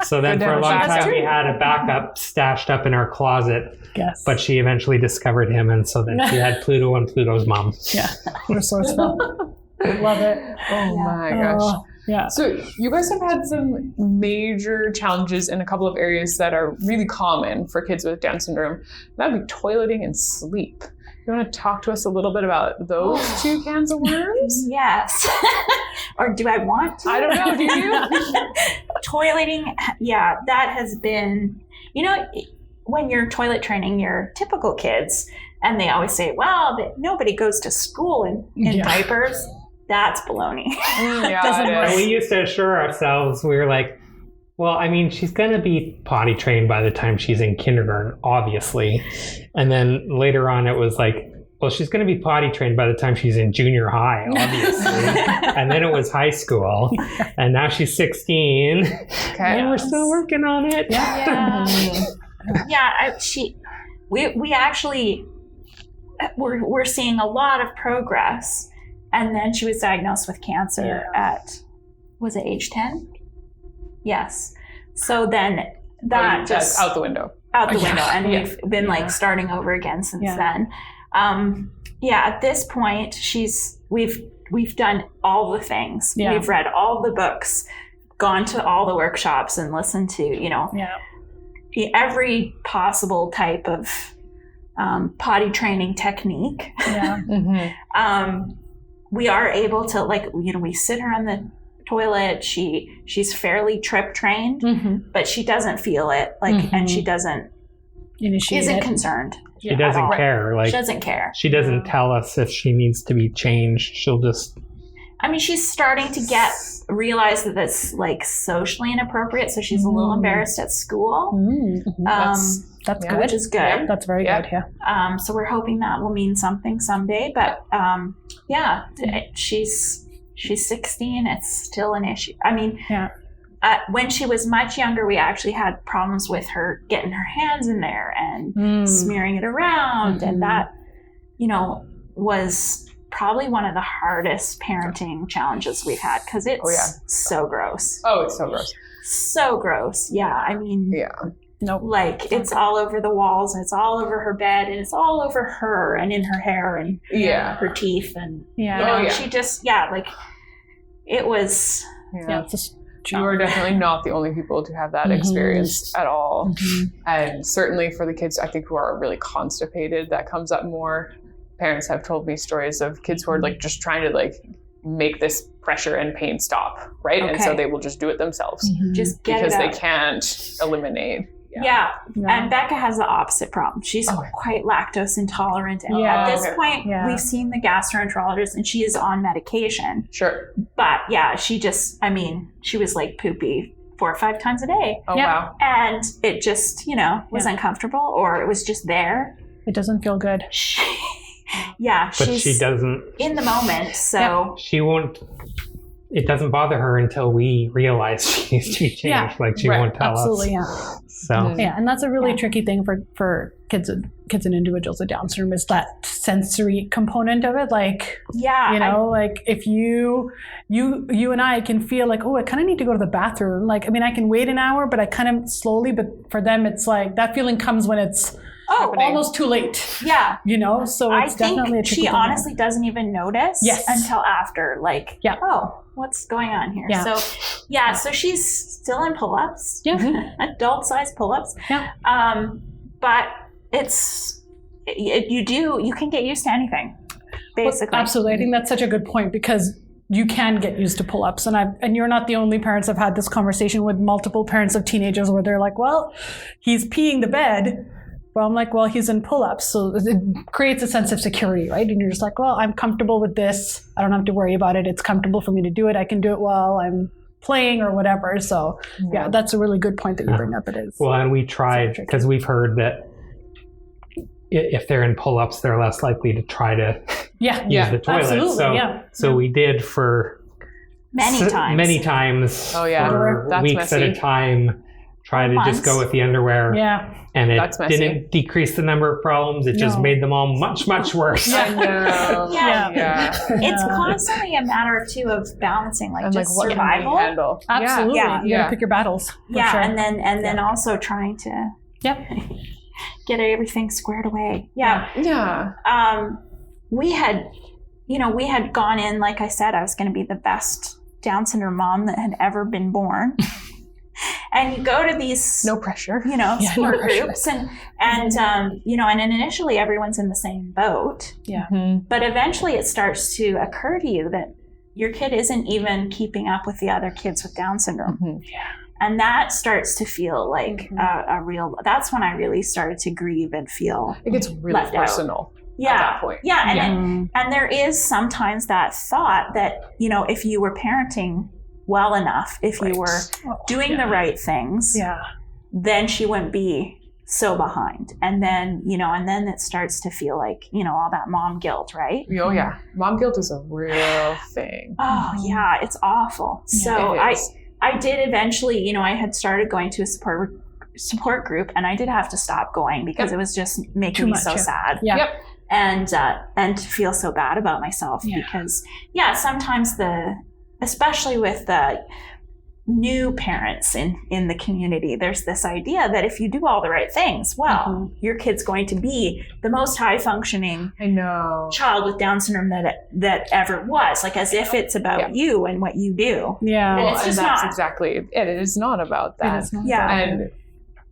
So then for a long time we had a backup stashed up in our closet. Yes. But she eventually discovered him, and so then she had Pluto and Pluto's mom. Yeah. Resourceful. Love it. Oh my gosh. Yeah. So you guys have had some major challenges in a couple of areas that are really common for kids with Down syndrome. That would be toileting and sleep. You want to talk to us a little bit about those two cans of worms? Yes. Or do I want to? I don't know. Do you? Toileting, yeah, that has been, when you're toilet training your typical kids, and they always say, well, nobody goes to school in diapers. That's baloney. Doesn't work. And we used to assure ourselves, we were like, well, I mean, she's going to be potty trained by the time she's in kindergarten, obviously. And then later on, it was like, well, she's going to be potty trained by the time she's in junior high, obviously. And then it was high school. And now she's 16. Okay. And we're still working on it. We actually, we're seeing a lot of progress. And then she was diagnosed with cancer at, was it age 10? Yes. So then that just out the window. Out the window. And we've been starting over again since then. At this point, we've done all the things. Yeah. We've read all the books, gone to all the workshops, and listened to, every possible type of potty training technique. Yeah. We are able to, we sit her on the toilet. She's fairly trip trained, but she doesn't feel it, and she isn't concerned. She doesn't care. She doesn't care. She doesn't tell us if she needs to be changed. She'll just. I mean, she's starting to realize that that's socially inappropriate, so she's a little embarrassed at school. That's good. Which is good. Yeah, that's very good. Yeah. So we're hoping that will mean something someday. But she's 16. It's still an issue. I mean, when she was much younger, we actually had problems with her getting her hands in there and smearing it around, and that, was probably one of the hardest parenting challenges we've had, because it's so gross. Oh, it's so gross. So gross. Yeah. I mean, nope. It's all over the walls, and it's all over her bed, and it's all over her and in her hair and her teeth. And, she just, it was. Yeah. You are definitely not the only people to have that experience at all. And certainly for the kids, I think, who are really constipated, that comes up more. Parents have told me stories of kids who are just trying to make this pressure and pain stop, right? Okay. And so they will just do it themselves. Just get because it they out. Can't eliminate. Yeah. And Becca has the opposite problem. She's quite lactose intolerant. And at this point, we've seen the gastroenterologist, and she is on medication. Sure. But she just, she was poopy 4 or 5 times a day. Oh, wow. And it just, was uncomfortable, or it was just there. It doesn't feel good. But she doesn't. In the moment, so. She won't. It doesn't bother her until we realize she needs to be changed. She won't tell us. Absolutely, So and that's a really tricky thing for kids and individuals with Down syndrome, is that sensory component of it. If you and I can feel I kind of need to go to the bathroom. I can wait an hour, but I kind of slowly. But for them, it's that feeling comes when it's almost too late. Yeah. So it's definitely a tricky she thing. honestly doesn't even notice until after. What's going on here? Yeah. So she's still in pull-ups. Yeah. Adult-sized pull-ups. Yeah. But you can get used to anything. basically. Well, absolutely. I think that's such a good point because you can get used to pull-ups. And you're not the only parents. I've had this conversation with multiple parents of teenagers where they're like, well, he's peeing the bed. Well, I'm like, well, he's in pull-ups. So it creates a sense of security, right? And you're just like, well, I'm comfortable with this. I don't have to worry about it. It's comfortable for me to do it. I can do it while I'm playing or whatever. So yeah, that's a really good point that you bring up. It is. Well, and we tried, because we've heard that if they're in pull-ups, they're less likely to try to use the toilet. Absolutely, so we did for many times. Oh yeah, for that's weeks messy. at a time. Try to just go with the underwear. Yeah. And it That's messy. didn't decrease the number of problems. It just made them all much, much worse. I know. Yeah. It's constantly a matter too of balancing, like, And just what survival. can we handle? Absolutely. Yeah. You gotta pick your battles. Yeah, sure. and then also trying to get everything squared away. Yeah. We had gone in, like I said, I was going to be the best Down syndrome mom that had ever been born. And you go to these, No pressure. support groups, and and then initially everyone's in the same boat. Yeah. But eventually it starts to occur to you that your kid isn't even keeping up with the other kids with Down syndrome. Mhm. And that starts to feel like a real, that's when I really started to grieve and feel It gets really left out. personal at that point. And there is sometimes that thought that, if you were parenting well enough, if you were doing the right things, then she wouldn't be so behind. And then, and then it starts to feel like, all that mom guilt, right? Oh yeah. Mom guilt is a real thing. Oh yeah, it's awful. So It is. I did eventually, I had started going to a support group, and I did have to stop going because it was just making me so sad. Yeah. And to feel so bad about myself because sometimes especially with the new parents in the community, there's this idea that if you do all the right things, your kid's going to be the most high functioning child with Down syndrome that ever was, like as if it's about you and what you do. Yeah. And it's just that's not. exactly it. It is not about that. It is not And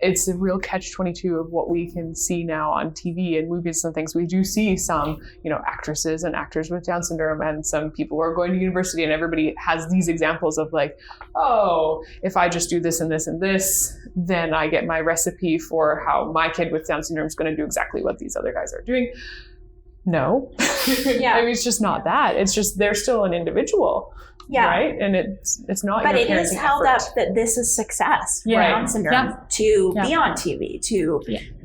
it's a real catch-22 of what we can see now on TV and movies and things. We do see some, actresses and actors with Down syndrome, and some people who are going to university, and everybody has these examples of like, oh, if I just do this and this and this, then I get my recipe for how my kid with Down syndrome is going to do exactly what these other guys are doing. No. I mean, it's just not that. It's just they're still an individual. Yeah. Right? And it's not But your it is parenting held effort. up that this is success for Right. Down syndrome to be on TV, to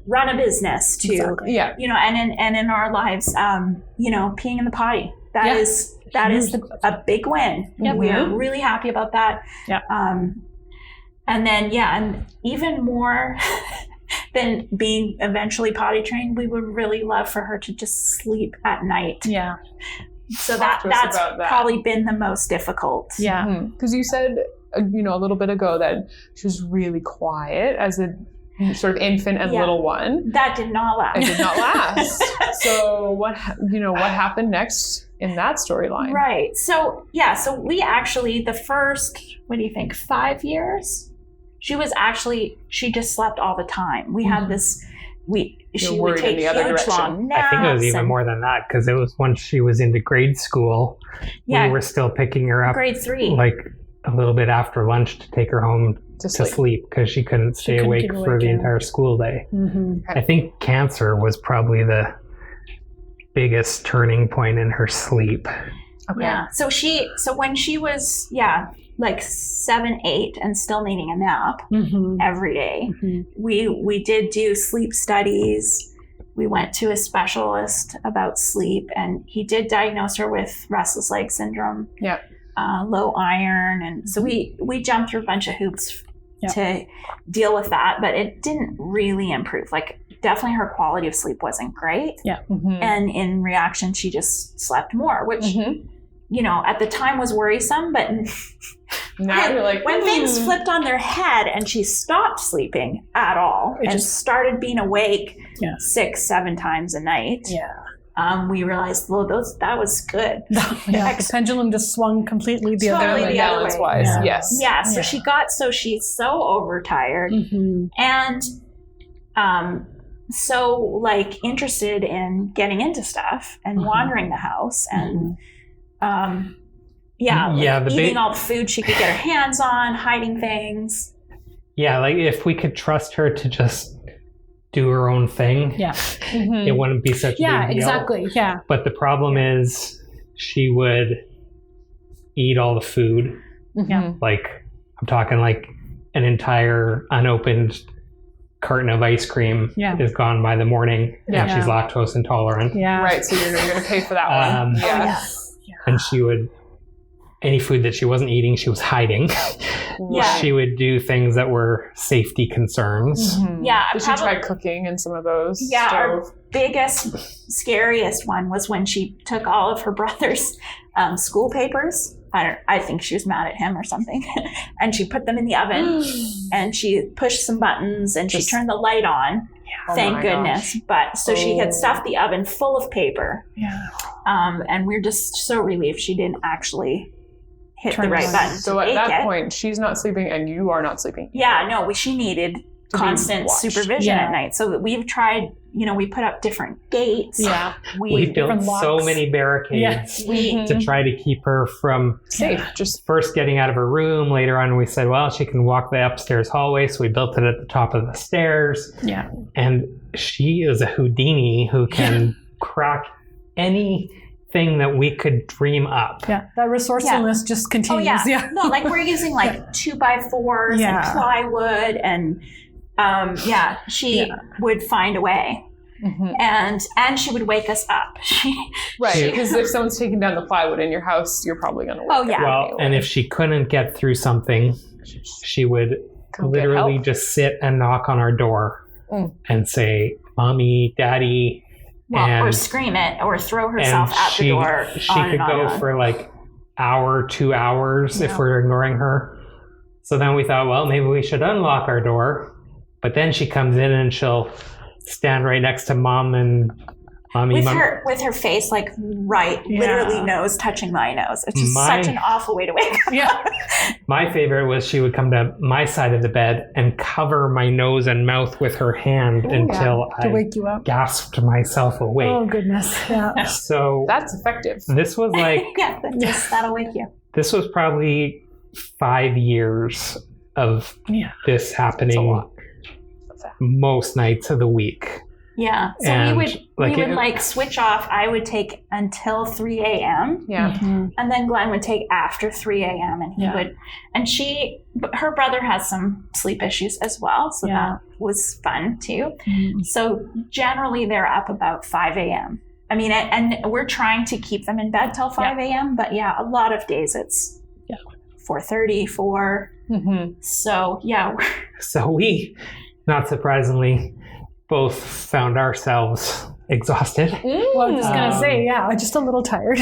run a business, to and in our lives, peeing in the potty. That is a big win. We're really happy about that. Yeah. And then and even more than being eventually potty trained, we would really love for her to just sleep at night. Yeah. So Talk to us that's about that. probably been the most difficult. Yeah. Because you said, a little bit ago that she was really quiet as a sort of infant and little one. That did not last. It did not last. So what happened next in that storyline? Right. So we actually, the first, 5 years, she just slept all the time. We had this, she would take huge long naps. I think it was even more than that, because it was once she was into grade school, we were still picking her up grade 3. like a little bit after lunch to take her home to sleep because she couldn't stay awake for the entire school day. Mm-hmm. I think cancer was probably the biggest turning point in her sleep. Okay. Yeah. So when she was, like 7, 8 and still needing a nap every day, we did do sleep studies. We went to a specialist about sleep, and he did diagnose her with restless leg syndrome, low iron. And so we jumped through a bunch of hoops to deal with that, but it didn't really improve. Like, definitely her quality of sleep wasn't great. Yeah. And in reaction, she just slept more, which, at the time was worrisome, but now you're like, when things flipped on their head and she stopped sleeping at all and just started being awake 6, 7 times a night, we realized, that was good. The pendulum just swung completely the other way. Balance-wise, yes. Yeah, so she's so overtired. And so like interested in getting into stuff and wandering the house and eating all the food she could get her hands on, hiding things. Yeah, like if we could trust her to just do her own thing, it wouldn't be such a big deal. Yeah, exactly. Yeah. But the problem is she would eat all the food. Like I'm talking like an entire unopened carton of ice cream is gone by the morning, and she's lactose intolerant. Yeah. Right, so you're going to pay for that one. And she would, any food that she wasn't eating, she was hiding. She would do things that were safety concerns. Did she try cooking in some of those? Our biggest, scariest one was when she took all of her brother's school papers. I think she was mad at him or something. And she put them in the oven and she pushed some buttons and she turned the light on. Thank goodness. But so she had stuffed the oven full of paper. And we're just so relieved she didn't actually hit the right button. So at that point, she's not sleeping and you are not sleeping. Yeah, no, she needed constant supervision at night. So we've tried, we put up different gates. Yeah. We built so many barricades to try to keep her from safe. Just first getting out of her room. Later on, we said, well, she can walk the upstairs hallway. So we built it at the top of the stairs. Yeah. And she is a Houdini who can crack anything that we could dream up. Yeah, that resourcefulness just continues. Oh, yeah. No, like we're using like 2x4s and plywood and she would find a way. And she would wake us up. Right, because if someone's taking down the plywood in your house, you're probably going to wake up. Well, anyway. And if she couldn't get through something, she would literally just sit and knock on our door and say, Mommy, Daddy. Or scream it or throw herself at the door. She could go for like hour, 2 hours if we're ignoring her. So then we thought, well, maybe we should unlock our door. But then she comes in and she'll stand right next to Mom and Mommy. With her face like literally nose touching my nose. It's just such an awful way to wake up. My favorite was she would come to my side of the bed and cover my nose and mouth with her hand until I wake you up. Gasped myself awake. Oh goodness. Yeah. So that's effective. This was like that'll wake you. This was probably 5 years of this happening most nights of the week. Yeah. So we would switch off. I would take until 3 a.m. Yeah. And then Glenn would take after 3 a.m. and he would, and her brother has some sleep issues as well. So that was fun too. So generally they're up about 5 a.m. I mean, and we're trying to keep them in bed till 5 a.m. But a lot of days it's 4:30, 4. So So we, not surprisingly, both found ourselves exhausted. Well, I'm just going to say, just a little tired.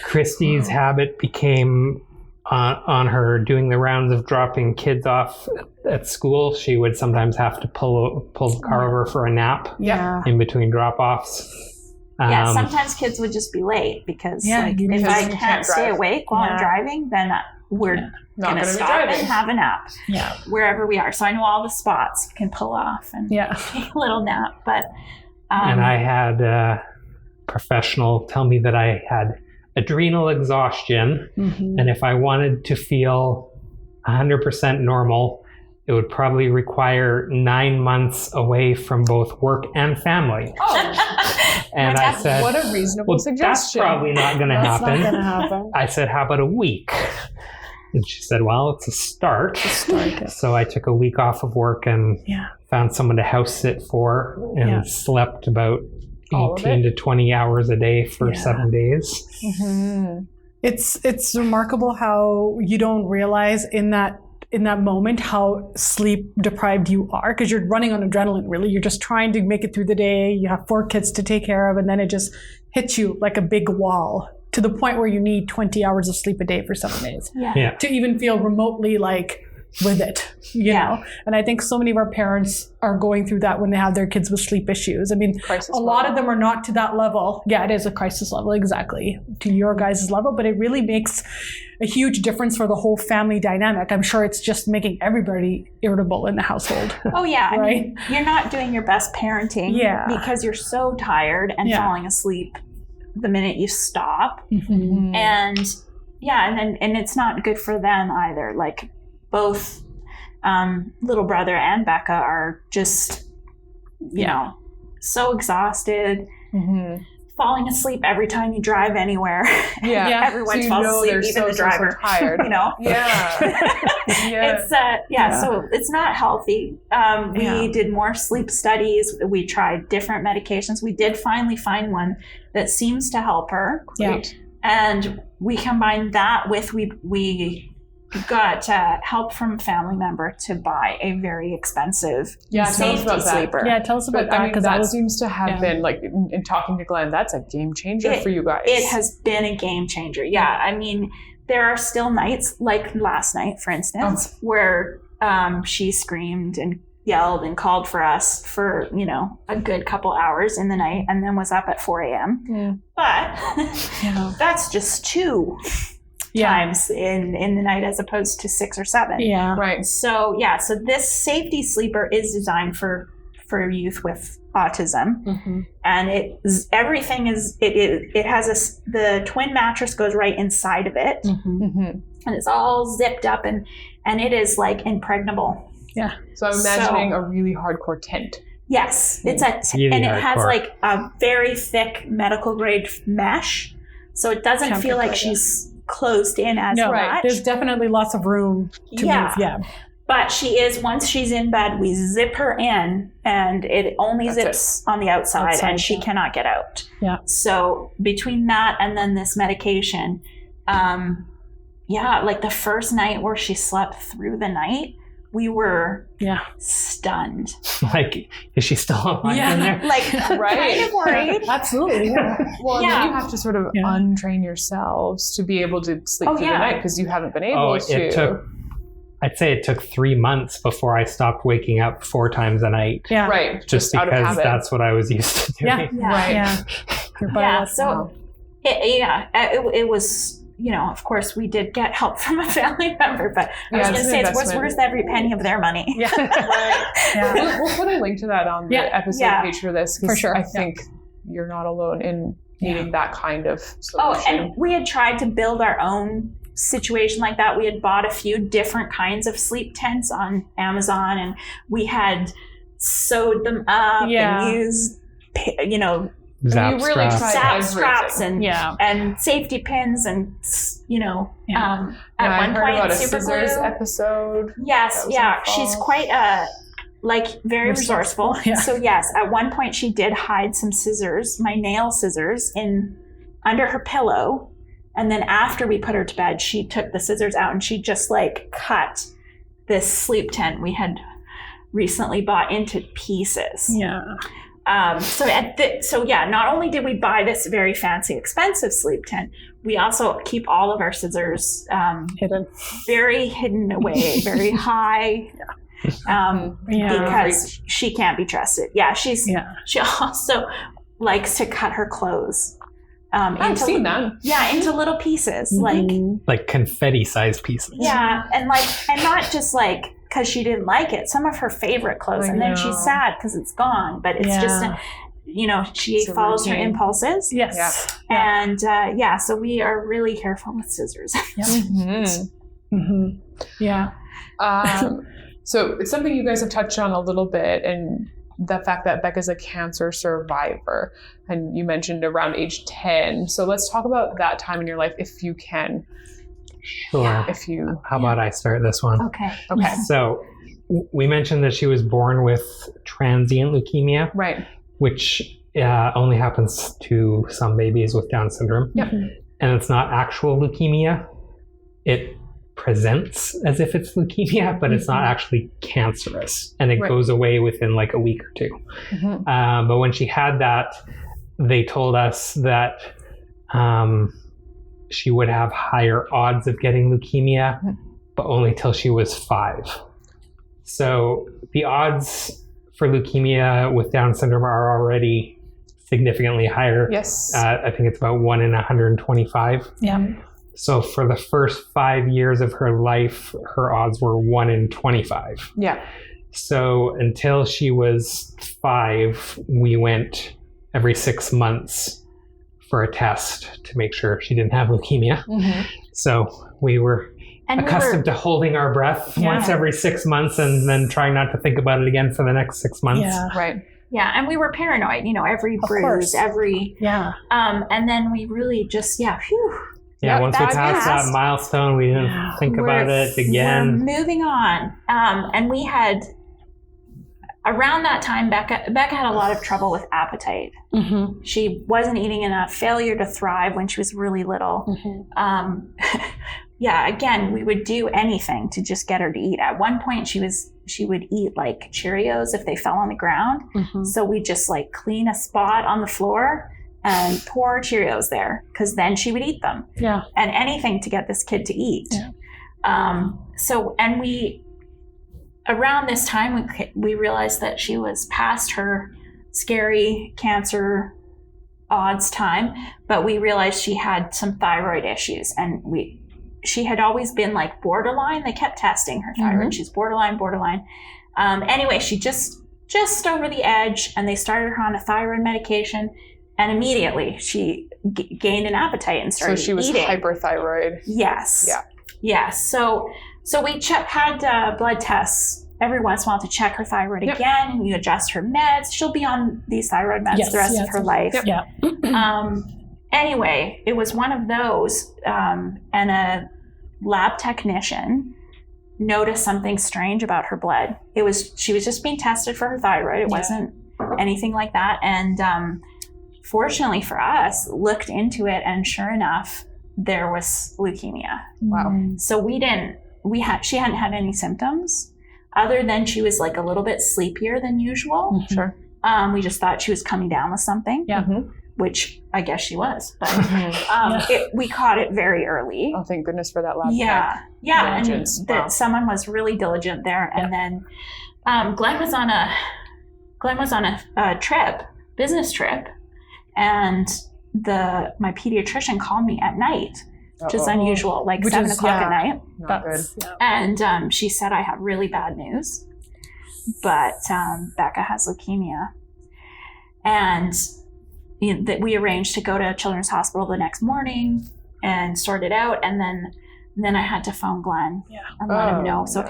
Christie's habit became on her doing the rounds of dropping kids off at school. She would sometimes have to pull the car over for a nap in between drop-offs. Sometimes kids would just be late because if I can't stay awake while I'm driving, then we're going to stop and have a nap wherever we are. So I know all the spots you can pull off and take a little nap. But and I had a professional tell me that I had adrenal exhaustion. And if I wanted to feel 100% normal, it would probably require 9 months away from both work and family. And I said, what a reasonable suggestion. That's probably not going to happen. That's not going to happen. I said, how about a week? And she said, well, it's a start. So I took a week off of work and found someone to house sit for and slept about 18 to 20 hours a day for 7 days. It's remarkable how you don't realize in that moment how sleep deprived you are, because you're running on adrenaline, really. You're just trying to make it through the day. You have 4 kids to take care of, and then it just hits you like a big wall to the point where you need 20 hours of sleep a day for 7 days. To even feel remotely like with it, you know? And I think so many of our parents are going through that when they have their kids with sleep issues. I mean, Crisis a lot level. of them are not to that level. Yeah, it is a crisis level, exactly, to your guys' level, but it really makes a huge difference for the whole family dynamic. I'm sure it's just making everybody irritable in the household. Oh yeah, I Right? mean, you're not doing your best parenting because you're so tired and falling asleep the minute you stop. Mm-hmm. And and it's not good for them either. Like both little brother and Becca are just, you know, so exhausted, falling asleep every time you drive anywhere. Yeah. Everyone So falls know asleep, they're even so, the driver. So tired. You know? Yeah. It's so it's not healthy. We did more sleep studies. We tried different medications. We did finally find one that seems to help her. Great. And we combined that with we got help from a family member to buy a very expensive Tell us safety about that. sleeper. Yeah, tell us about But that. I mean, 'cause that was- seems to have been like in talking to Glenn, that's a game changer for you guys. It has been a game changer. Yeah. I mean, there are still nights like last night, for instance, where she screamed and yelled and called for us for, you know, a good couple hours in the night and then was up at 4 a.m. Yeah. But that's just two times in the night as opposed to 6 or 7. Yeah. Right. So this safety sleeper is designed for youth with autism, and everything is it has the twin mattress goes right inside of it, and it's all zipped up and it is like impregnable. Yeah. So I'm imagining a really hardcore tent. Yes, it's Really and it has hardcore. like a very thick medical grade mesh, so it doesn't feel like she's closed in as much. There's definitely lots of room to move. Yeah. But once she's in bed, we zip her in and it only zips on the outside and she cannot get out. Yeah. So between that and then this medication, like the first night where she slept through the night, we were stunned. Like, is she still alive in there? Like, kind of worried. Absolutely. Well, then you have to sort of untrain yourselves to be able to sleep through the night because you haven't been able to. I'd say it took 3 months before I stopped waking up 4 times a night. Yeah. Right. Just out of because habit. that's what I was used to doing. Right. Yeah. So it was, you know, of course we did get help from a family member, but I was going to say it's worth every penny of their money. Yeah. Right. We'll put a link to that on the episode page for this. For sure. I think you're not alone in needing that kind of solution. Oh, and we had tried to build our own situation like that. We had bought a few different kinds of sleep tents on Amazon, and we had sewed them up and used, you know, Zap straps and safety pins and, you know, at one heard point about a super scissors glue. episode. Yes, she's quite very resourceful. Yeah. So yes, at one point she did hide some scissors, my nail scissors, under her pillow. And then after we put her to bed, she took the scissors out and she just like cut this sleep tent we had recently bought into pieces. Yeah. So not only did we buy this very fancy, expensive sleep tent, we also keep all of our scissors very hidden away, very high, because she can't be trusted. Yeah, she also likes to cut her clothes. I've seen that. Yeah, into little pieces, like confetti-sized pieces. Yeah, and not just like because she didn't like it. Some of her favorite clothes, and then she's sad because it's gone. But it's just, she follows her impulses. Yes. Yeah. And so we are really careful with scissors. Yeah. So it's something you guys have touched on a little bit, and the fact that Becca's a cancer survivor, and you mentioned around age 10. So let's talk about that time in your life, if you can. Sure. How about I start this one? Okay. So we mentioned that she was born with transient leukemia, right? Which only happens to some babies with Down syndrome. Yep. And it's not actual leukemia. It presents as if it's leukemia, but it's not actually cancerous, and it goes away within like a week or two. But when she had that, they told us that she would have higher odds of getting leukemia, but only till she was 5. So the odds for leukemia with Down syndrome are already significantly higher. Yes. I think it's about 1 in 125. Yeah. So for the first 5 years of her life, her odds were 1 in 25. Yeah. So until she was 5, we went every 6 months for a test to make sure she didn't have leukemia. So we were accustomed to holding our breath once every 6 months and then trying not to think about it again for the next 6 months. Yeah. Right. Yeah, and we were paranoid, every bruise, every and then we really just phew. Yeah, once we that passed that passed. milestone, we didn't think about it again. We're moving on. And we had, around that time, Becca had a lot of trouble with appetite. She wasn't eating enough, failure to thrive when she was really little. Again, we would do anything to just get her to eat. At one point, she would eat like Cheerios if they fell on the ground. So we just like clean a spot on the floor and pour Cheerios there, because then she would eat them. Yeah. And anything to get this kid to eat. Yeah. And we, around this time, we realized that she was past her scary cancer odds time, but we realized she had some thyroid issues, and she had always been like borderline. They kept testing her thyroid. She's borderline. Anyway, she just over the edge, and they started her on a thyroid medication, and immediately she gained an appetite and started eating. So she was hyperthyroid. Yes. Yeah. Yes. So we had blood tests every once in a while to check her thyroid again, and you adjust her meds. She'll be on these thyroid meds the rest of her life. Yeah. Anyway, it was one of those, and a lab technician noticed something strange about her blood. She was just being tested for her thyroid. It wasn't anything like that. And fortunately for us, looked into it, and sure enough, there was leukemia. Wow. So she hadn't had any symptoms other than she was like a little bit sleepier than usual. Sure. We just thought she was coming down with something. Yeah. Which I guess she was, but we caught it very early. Oh, thank goodness for that lab. Yeah, Diligence. and Wow. someone was really diligent there. And then Glen was on a business trip, and my pediatrician called me at night, which is unusual, like 7 o'clock at night. Not good. And she said, "I have really bad news, but Becca has leukemia," and that we arranged to go to Children's Hospital the next morning and sort it out. And then I had to phone Glen and let him know. So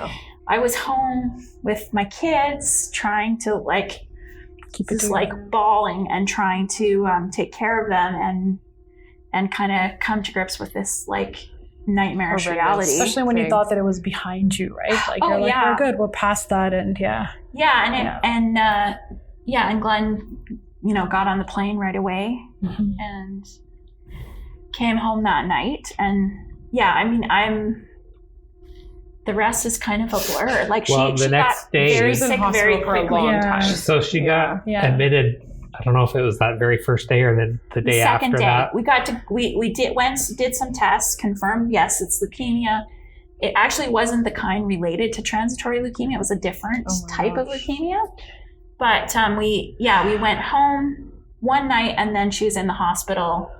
I was home with my kids trying to bawling and trying to take care of them and kind of come to grips with this nightmarish reality. Especially when you thought that it was behind you, right? We're good, we're past that. And and Glen got on the plane right away and came home that night. And the rest is kind of a blur. She next got day, very sick very for a quickly. long time. So she got admitted. I don't know if it was that very first day or the day after second day. that. We did some tests, confirmed yes, it's leukemia. It actually wasn't the kind related to transitory leukemia. It was a different type of leukemia. But we went home one night, and then she was in the hospital,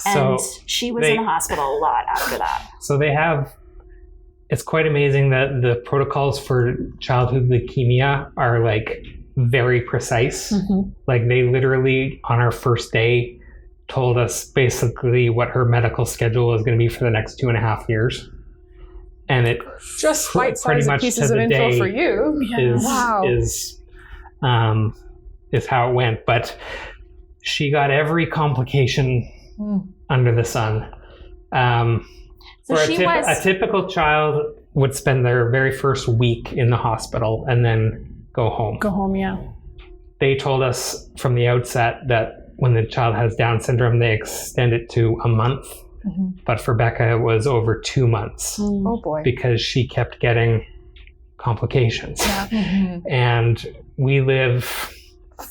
and she was in the hospital a lot after that. So it's quite amazing that the protocols for childhood leukemia are very precise. They literally on our first day told us basically what her medical schedule was going to be for the next 2.5 years. And it just bite-sized pieces of info for you. Is how it went. But she got every complication under the sun. A typical child would spend their very first week in the hospital and then go home. They told us from the outset that when the child has Down syndrome, they extend it to a month. But for Becca, it was over 2 months. Oh boy. Because she kept getting complications. And we live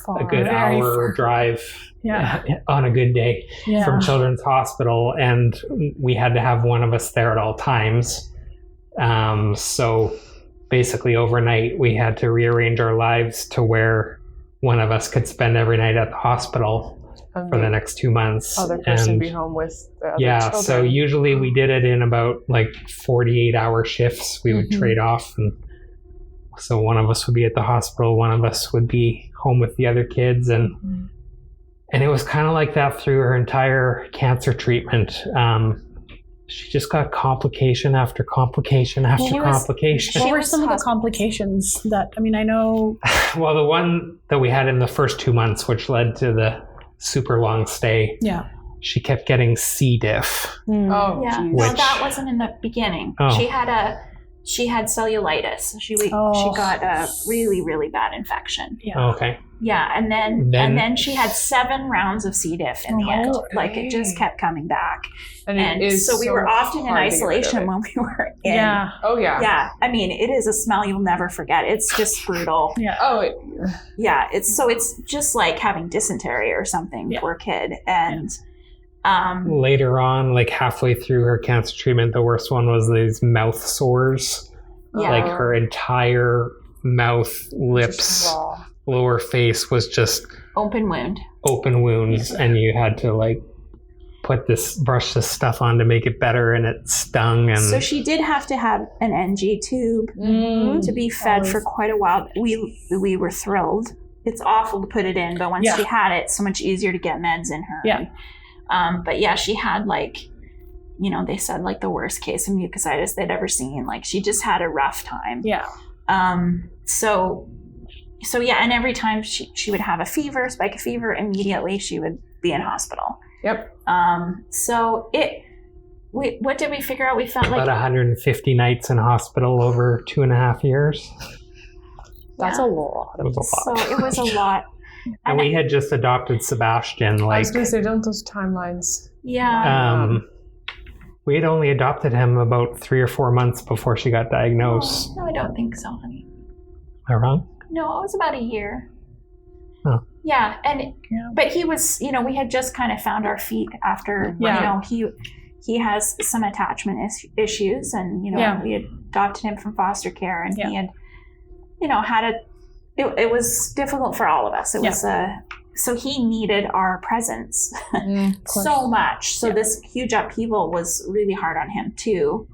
a good hour drive on a good day from Children's Hospital, and we had to have one of us there at all times So basically overnight we had to rearrange our lives to where one of us could spend every night at the hospital for the next 2 months. Other person be home with the other children. So usually we did it in about like 48-hour shifts. We would trade off, and so one of us would be at the hospital, one of us would be home with the other kids, and it was kind of like that through her entire cancer treatment. She just got complication after complication after complication. What were some of the complications that, I mean, I know... Well, the one that we had in the first 2 months, which led to the super long stay, she kept getting C. diff. Oh, yeah. geez. No, that wasn't in the beginning. Oh. She had cellulitis. She got a really, really bad infection. Oh, okay. Yeah, and then she had 7 rounds of C. diff in the end. Like, it just kept coming back. And so we were often in isolation when we were in. Yeah. Oh, yeah. Yeah. I mean, it is a smell you'll never forget. It's just brutal. Yeah. Oh, Yeah. It's just like having dysentery or something. Poor kid. And later on, like halfway through her cancer treatment, the worst one was these mouth sores. Yeah. Like her entire mouth, lips, lower face was just open wounds, and you had to like brush this stuff on to make it better, and it stung. And so she did have to have an NG tube to be fed for quite a while. We were thrilled. It's awful to put it in, but once she had it, so much easier to get meds in her. Yeah. But yeah, she had like, you know, they said like the worst case of mucositis they'd ever seen. Like she just had a rough time. Yeah. So yeah, and every time she would have a fever, spike of fever, immediately she would be in hospital. Yep. So what did we figure out? We felt like about 150 nights in hospital over 2.5 years. That's a lot. It was a lot. So it was a lot. And we had just adopted Sebastian. I was going to say, don't those timelines. Yeah. We had only adopted him about 3 or 4 months before she got diagnosed. No, I don't think so, honey. Am I wrong? No, it was about a year. Oh. Yeah, but he was, you know, we had just kind of found our feet after, you know, he has some attachment issues, and, you know, we adopted him from foster care, and he had, you know, it was difficult for all of us. It was, so he needed our presence so much. So this huge upheaval was really hard on him too.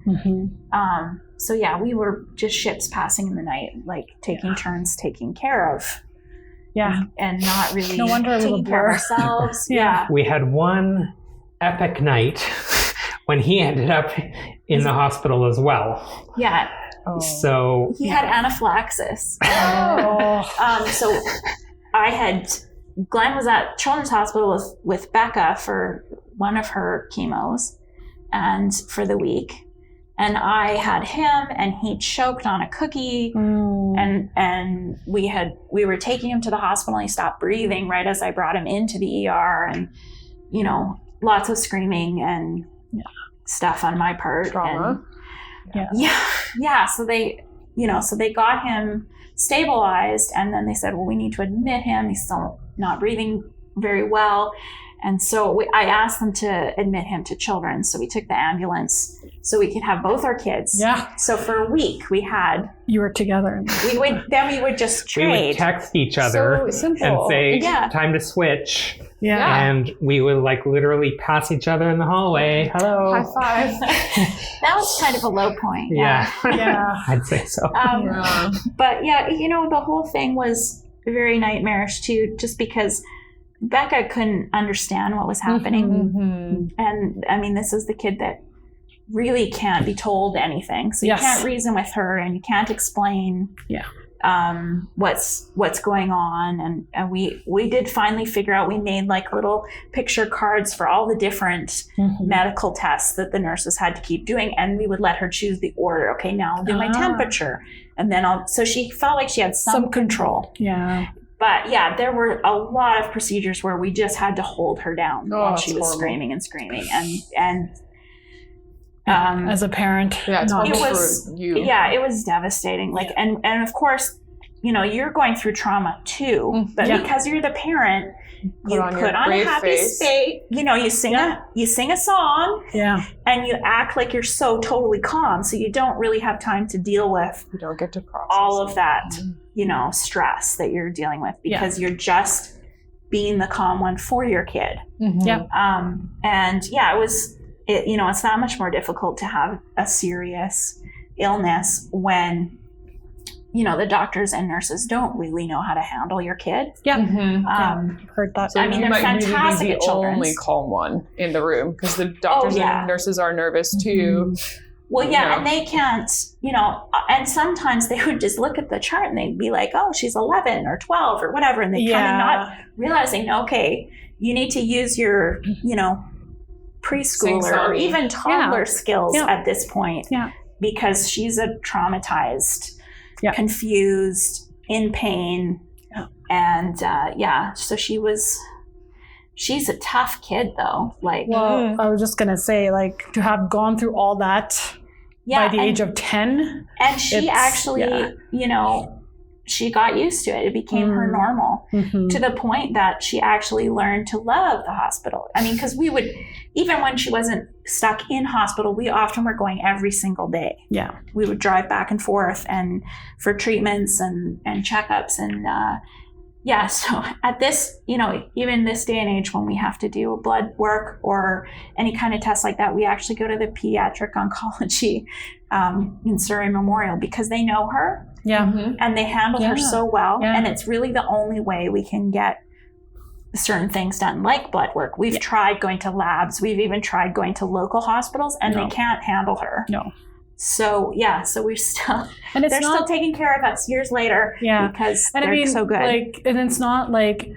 So yeah, we were just ships passing in the night, like taking turns taking care of. And not really no wonder taking care of ourselves. We had one epic night when he ended up in the hospital as well. Yeah. So he had anaphylaxis. So Glenn was at Children's Hospital with Becca for one of her chemos and for the week. And I had him, and he choked on a cookie, and we were taking him to the hospital, and he stopped breathing right as I brought him into the ER, and, you know, lots of screaming and stuff on my part. Trauma. And so they got him stabilized, and then they said, well, we need to admit him. He's still not breathing very well. And so I asked them to admit him to Children's. So we took the ambulance so we could have both our kids. Yeah. So for a week we had... You were together. We would just trade. We would text each other and say, time to switch. Yeah. And we would like literally pass each other in the hallway. Hello. High five. That was kind of a low point. Yeah. I'd say so. But yeah, you know, the whole thing was very nightmarish too, just because Becca couldn't understand what was happening. And I mean, this is the kid that really can't be told anything. So you can't reason with her, and you can't explain what's going on. And we did finally figure out, we made like little picture cards for all the different medical tests that the nurses had to keep doing. And we would let her choose the order. Okay, now I'll do my temperature. And then so she felt like she had some control. Yeah. But yeah, there were a lot of procedures where we just had to hold her down while she was screaming and screaming. And as a parent, it's it was for you. Yeah, it was devastating. Like, and of course, you're going through trauma too, but because you're the parent, you put on a happy face. You sing a song, and you act like you're so totally calm, so you don't really have time to deal with. You don't get to process all of that, stress that you're dealing with, because you're just being the calm one for your kid. It's that much more difficult to have a serious illness when the doctors and nurses don't really know how to handle your kid. Heard that. So I mean, they're fantastic at children's. Only calm one in the room, because the doctors and nurses are nervous too. Well, and they can't, and sometimes they would just look at the chart and they'd be like, oh, she's 11 or 12 or whatever, and they kind of not realizing, okay, you need to use your, preschooler or even toddler skills at this point, because she's a traumatized, confused, in pain, and so she's a tough kid though. Like, well, I was just gonna say, like, to have gone through all that by the age of 10, and she actually, she got used to it. It became her normal, to the point that she actually learned to love the hospital. I mean, because we would, even when she wasn't stuck in hospital, we often were going every single day. Yeah. We would drive back and forth and for treatments and checkups. And so at this, even this day and age, when we have to do blood work or any kind of test like that, we actually go to the pediatric oncology in Surrey Memorial, because they know her. And they handle her so well. And it's really the only way we can get certain things done, like blood work. We've tried going to labs. We've even tried going to local hospitals, and they can't handle her. So we're still, and they're still taking care of us years later, because they're so good. And it's not like,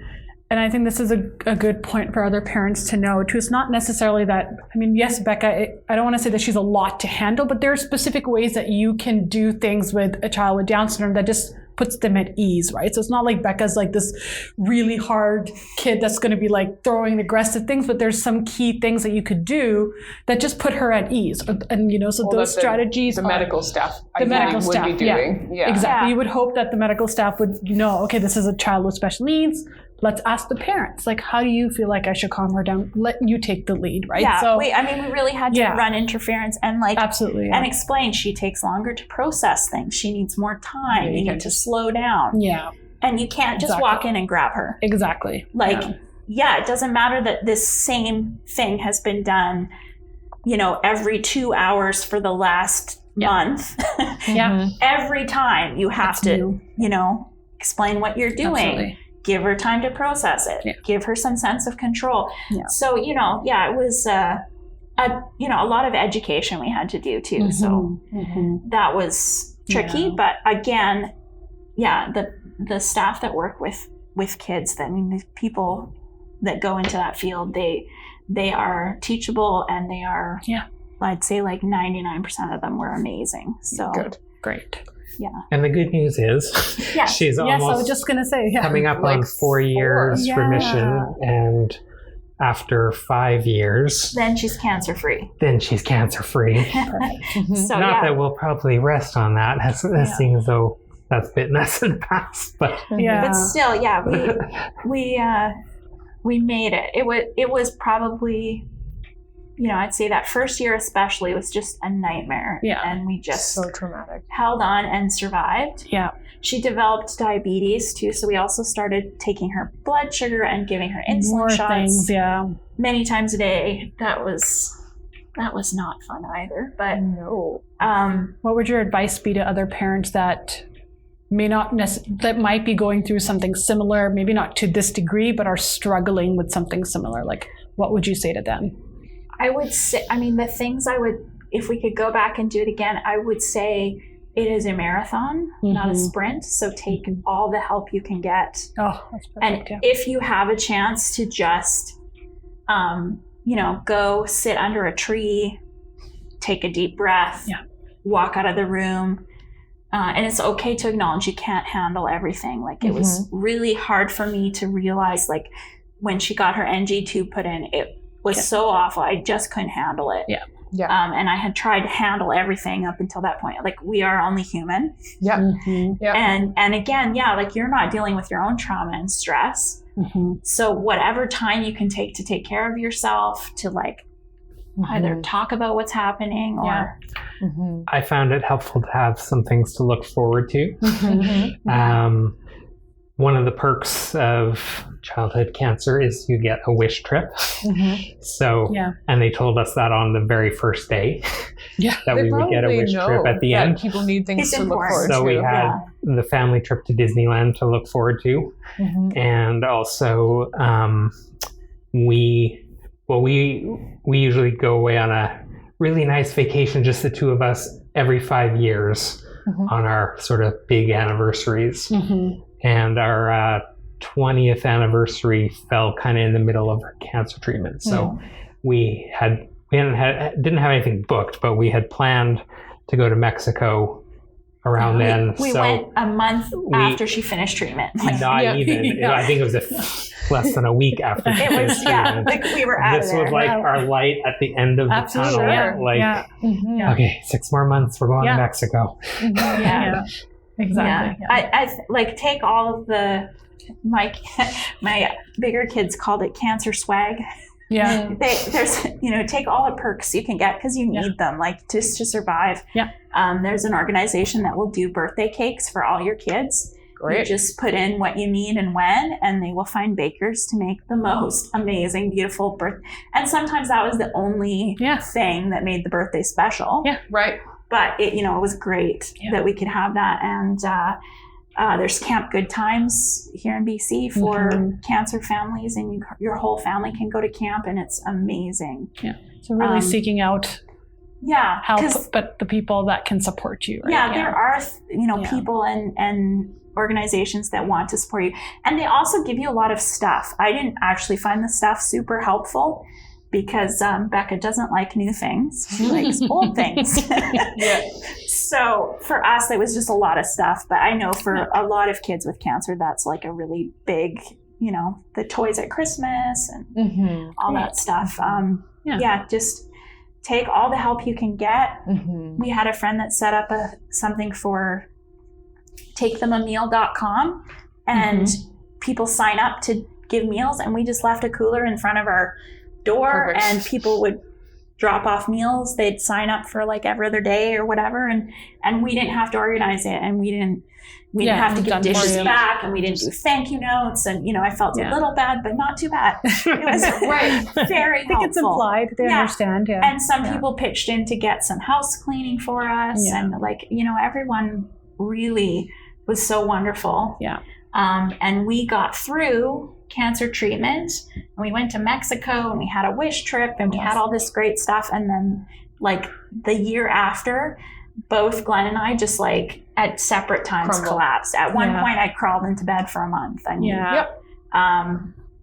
and I think this is a good point for other parents to know too. It's not necessarily that, I mean, yes, Becca, I don't want to say that she's a lot to handle, but there are specific ways that you can do things with a child with Down syndrome that just puts them at ease, right? So it's not like Becca's like this really hard kid that's going to be like throwing aggressive things, but there's some key things that you could do that just put her at ease. And, those strategies. The medical staff would be doing. Yeah. Exactly. You would hope that the medical staff would know, okay, this is a child with special needs. Let's ask the parents, like, how do you feel like I should calm her down? Let you take the lead, right? Yeah, so, we really had to run interference and absolutely, and explain she takes longer to process things. She needs more time. You need to slow down. Yeah. And you can't just walk in and grab her. Exactly. It doesn't matter that this same thing has been done, every 2 hours for the last month. Every time you have to, explain what you're doing. Absolutely. Give her time to process it. Give her some sense of control. So, it was a lot of education we had to do too. So that was tricky. But again, the staff that work with kids, the people that go into that field, they are teachable, and they are, I'd say like 99% of them were amazing. So good. Great. Yeah. And the good news is she's almost I was just going to say, coming up on 4 years remission, and after 5 years, then she's cancer free. So not that we'll probably rest on that, as seeing as though that's bitten us in the past, but still, we made it. It was probably, I'd say that first year especially was just a nightmare. Yeah. And we just so traumatic. Held on and survived. Yeah. She developed diabetes too, so we also started taking her blood sugar and giving her insulin shots many times a day. That was not fun either. But no. What would your advice be to other parents that that might be going through something similar, maybe not to this degree, but are struggling with something similar? Like, what would you say to them? I would say, the things if we could go back and do it again, I would say it is a marathon, not a sprint. So take all the help you can get. Oh, that's perfect. And if you have a chance to just, go sit under a tree, take a deep breath, walk out of the room. And it's okay to acknowledge you can't handle everything. Like, it was really hard for me to realize, like, when she got her NG tube put in, it was so awful. I just couldn't handle it. Yeah. Yeah. And I had tried to handle everything up until that point. Like, we are only human. Yeah. Mm-hmm. Yeah. And again, like, you're not dealing with your own trauma and stress. Mm-hmm. So whatever time you can take to take care of yourself, to like either talk about what's happening or I found it helpful to have some things to look forward to. One of the perks of childhood cancer is you get a wish trip. So, and they told us that on the very first day that we would get a wish trip at the end. People need things to look forward to. So we had the family trip to Disneyland to look forward to. And also we usually go away on a really nice vacation, just the two of us, every 5 years on our sort of big anniversaries. And our 20th anniversary fell kind of in the middle of our cancer treatment. So we didn't have anything booked, but we had planned to go to Mexico around then. We went a month after she finished treatment. Not even. I think it was less than a week after she finished treatment. Like, we were out this of there. was like our light at the end of the tunnel. Okay, 6 more months, we're going to Mexico. Exactly. I like, take all of my bigger kids called it cancer swag. There's take all the perks you can get, because you need them, like, just to survive. There's an organization that will do birthday cakes for all your kids. Great. You just put in what you need and when, and they will find bakers to make the most amazing, beautiful birthday. And sometimes that was the only thing that made the birthday special. Right. But it was great that we could have that. And there's Camp Good Times here in BC for cancer families, and your whole family can go to camp, and it's amazing. So really seeking out help, but the people that can support you. Right? There are people and organizations that want to support you, and they also give you a lot of stuff. I didn't actually find the stuff super helpful, because Becca doesn't like new things. She likes old things. So for us, it was just a lot of stuff. But I know for a lot of kids with cancer, that's like a really big, the toys at Christmas and all that stuff. Just take all the help you can get. We had a friend that set up something for takethememeal.com, and people sign up to give meals, and we just left a cooler in front of our door. Perfect. And people would drop off meals. They'd sign up for like every other day or whatever, and we didn't have to organize it, and we didn't have to give dishes back, and we didn't do thank you notes, and I felt a little bad, but not too bad. It was very helpful. I think it's implied. They understand. And some people pitched in to get some house cleaning for us, and everyone really was so wonderful. And we got through cancer treatment, and we went to Mexico, and we had a wish trip, and we had all this great stuff. And then like the year after, both Glenn and I just like at separate times collapsed. At one point I crawled into bed for a month. I mean,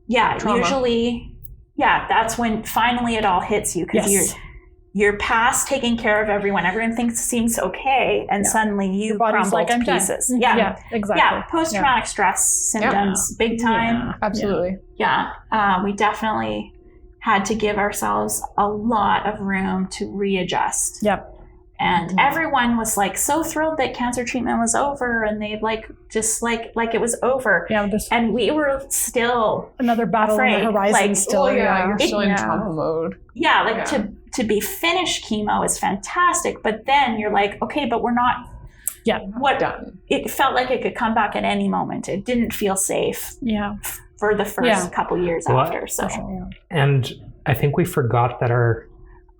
usually that's when finally it all hits you, because you're past taking care of everyone. Everyone seems okay, and suddenly you crumble to pieces. Exactly. Post-traumatic stress symptoms, big time. Absolutely. We definitely had to give ourselves a lot of room to readjust. And everyone was like so thrilled that cancer treatment was over, and they just like it was over. And we were still another battle on the horizon. You're still in trauma mode. To be finished chemo is fantastic, but then you're like, okay, but we're not. Done. It felt like it could come back at any moment. It didn't feel safe. For the first couple years after. So. And I think we forgot that our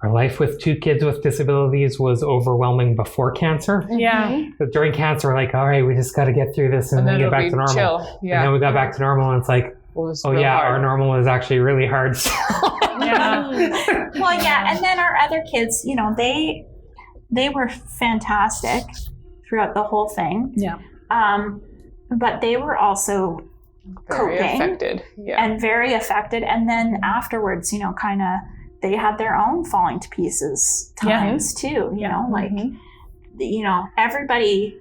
life with 2 kids with disabilities was overwhelming before cancer. But during cancer, we're like, all right, we just got to get through this and then get back to normal. Chill. And then we got back to normal, and it's like, our normal was actually really hard. And then our other kids, they were fantastic throughout the whole thing. But they were also very coping affected. And very affected. And then afterwards, kind of, they had their own falling to pieces times too, everybody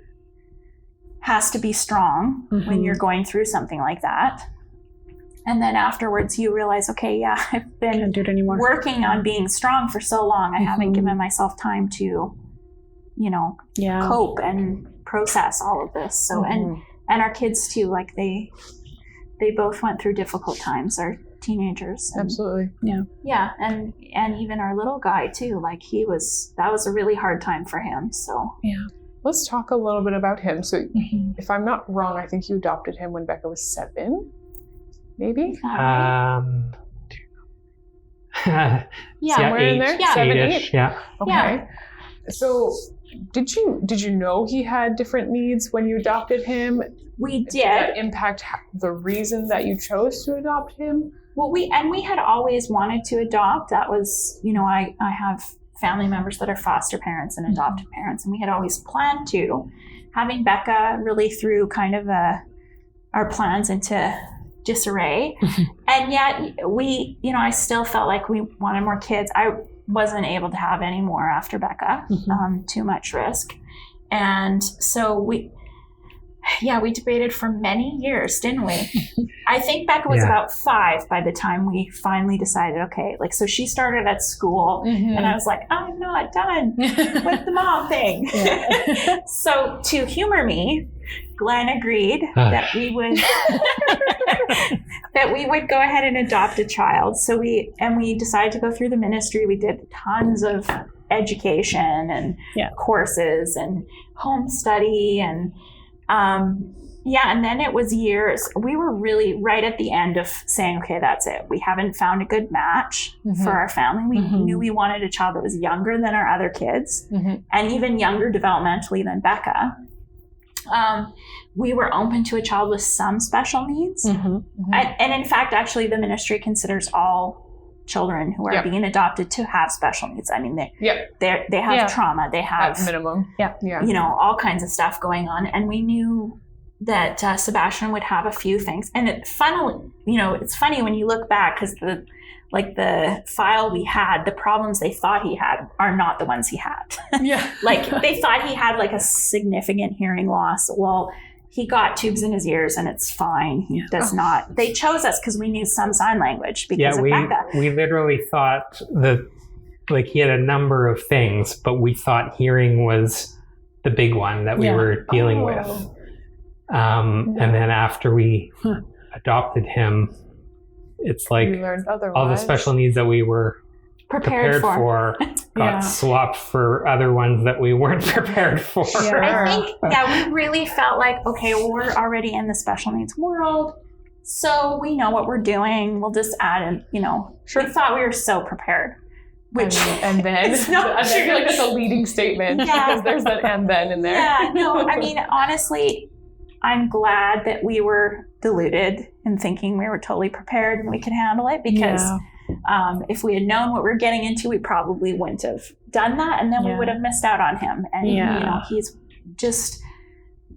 has to be strong when you're going through something like that. And then afterwards you realize, okay, yeah, I've been Can't do it anymore. working on being strong for so long. I haven't given myself time to, cope and process all of this. So, and our kids too, like they both went through difficult times, our teenagers. And, Absolutely. yeah. And even our little guy too, like that was a really hard time for him. So Let's talk a little bit about him. So if I'm not wrong, I think you adopted him when Becca was 7, maybe? Yeah, we're in there? 7, 8? Yeah. Okay. Yeah. So did you know he had different needs when you adopted him? We Did that impact the reason that you chose to adopt him? Well, we had always wanted to adopt. That was, I have family members that are foster parents and adopted parents, and we had always planned to. Having Becca really threw kind of our plans into disarray. And yet I still felt like we wanted more kids. I wasn't able to have any more after Becca, too much risk. And so we debated for many years, didn't we? I think Becca was about 5 by the time we finally decided, okay, like, so she started at school and I was like, I'm not done with the mom thing. So to humor me, Glen agreed that we would go ahead and adopt a child. So we decided to go through the ministry. We did tons of education and courses and home study and and then it was years. We were really right at the end of saying, okay, that's it. We haven't found a good match for our family. We knew we wanted a child that was younger than our other kids and even younger developmentally than Becca. We were open to a child with some special needs. And in fact, actually, the ministry considers all children who are being adopted to have special needs. I mean, they have trauma. They have at minimum. All kinds of stuff going on. And we knew that Sebastian would have a few things. And it's funny when you look back, because the file we had, the problems they thought he had are not the ones he had. Like they thought he had like a significant hearing loss. Well, he got tubes in his ears and it's fine. He does not. They chose us because we knew some sign language because of Becca. We literally thought that like he had a number of things, but we thought hearing was the big one that we were dealing with. And then after we adopted him, it's like all the special needs that we were prepared for got swapped for other ones that we weren't prepared for. I think, we really felt like, okay, well, we're already in the special needs world, so we know what we're doing. We'll just add in, we thought we were so prepared. Which and then it's not I feel like that's a leading statement because there's that and then in there. I mean, honestly, I'm glad that we were deluded in thinking we were totally prepared and we could handle it, because if we had known what we were getting into, we probably wouldn't have done that, and then we would have missed out on him. And he's just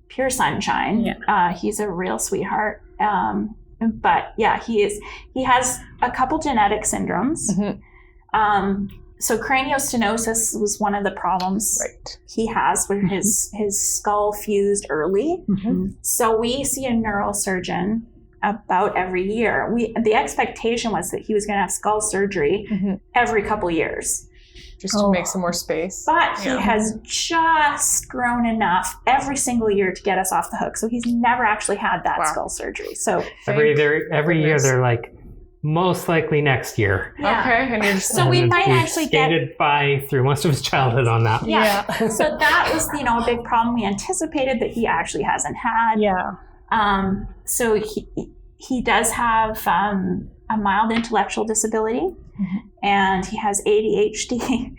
pure sunshine. He's a real sweetheart. But he has a couple genetic syndromes. So craniostenosis was one of the problems he has, where his skull fused early. So we see a neurosurgeon about every year. The expectation was that he was going to have skull surgery every couple years. Just to make some more space. But he has just grown enough every single year to get us off the hook. So he's never actually had that skull surgery. So every year they're like, most likely next year. Okay. And so we might actually skated by through most of his childhood on that. So that was, a big problem we anticipated that he actually hasn't had. So he does have a mild intellectual disability, and he has ADHD,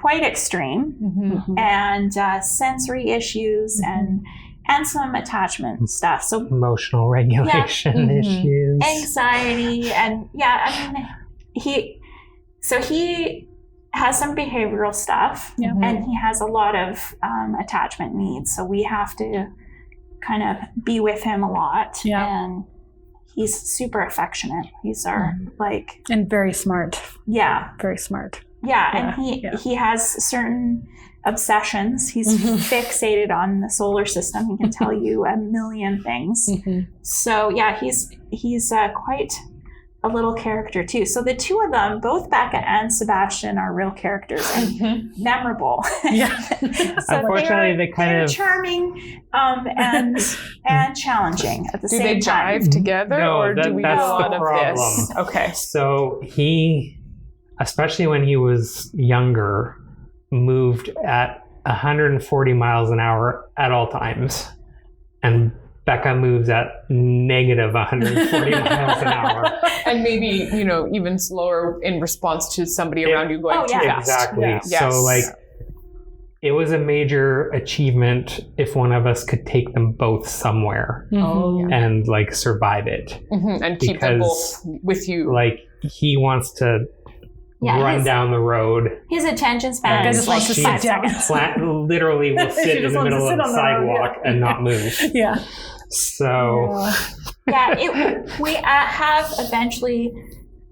quite extreme, and sensory issues and some attachment stuff. So emotional regulation issues, anxiety, and he has some behavioral stuff, and he has a lot of attachment needs. So we have to kind of be with him a lot, and he's super affectionate. He's and very smart. Very smart. And he has certain obsessions. He's fixated on the solar system. He can tell you a million things. So yeah, he's quite a little character too. So the two of them, both Becca and Sebastian, are real characters and memorable. Yeah. So Unfortunately, they kind of charming and challenging at the Do same they time. jive together, No, or do we that's know a lot the of this? problem. Okay. So he, especially when he was younger, moved at 140 miles an hour at all times. And Becca moves at negative 140 miles an hour. And maybe, even slower in response to somebody around you going too fast. Exactly. Yeah. Yes. So like, it was a major achievement if one of us could take them both somewhere Oh, yeah. and like survive it. And keep them both with you. Like, he wants to run down the road. His attention span Becca is just like wants to five sit down. seconds. Literally will She sit in just the wants to middle sit of the on the road, sidewalk and not move. Yeah. So We have eventually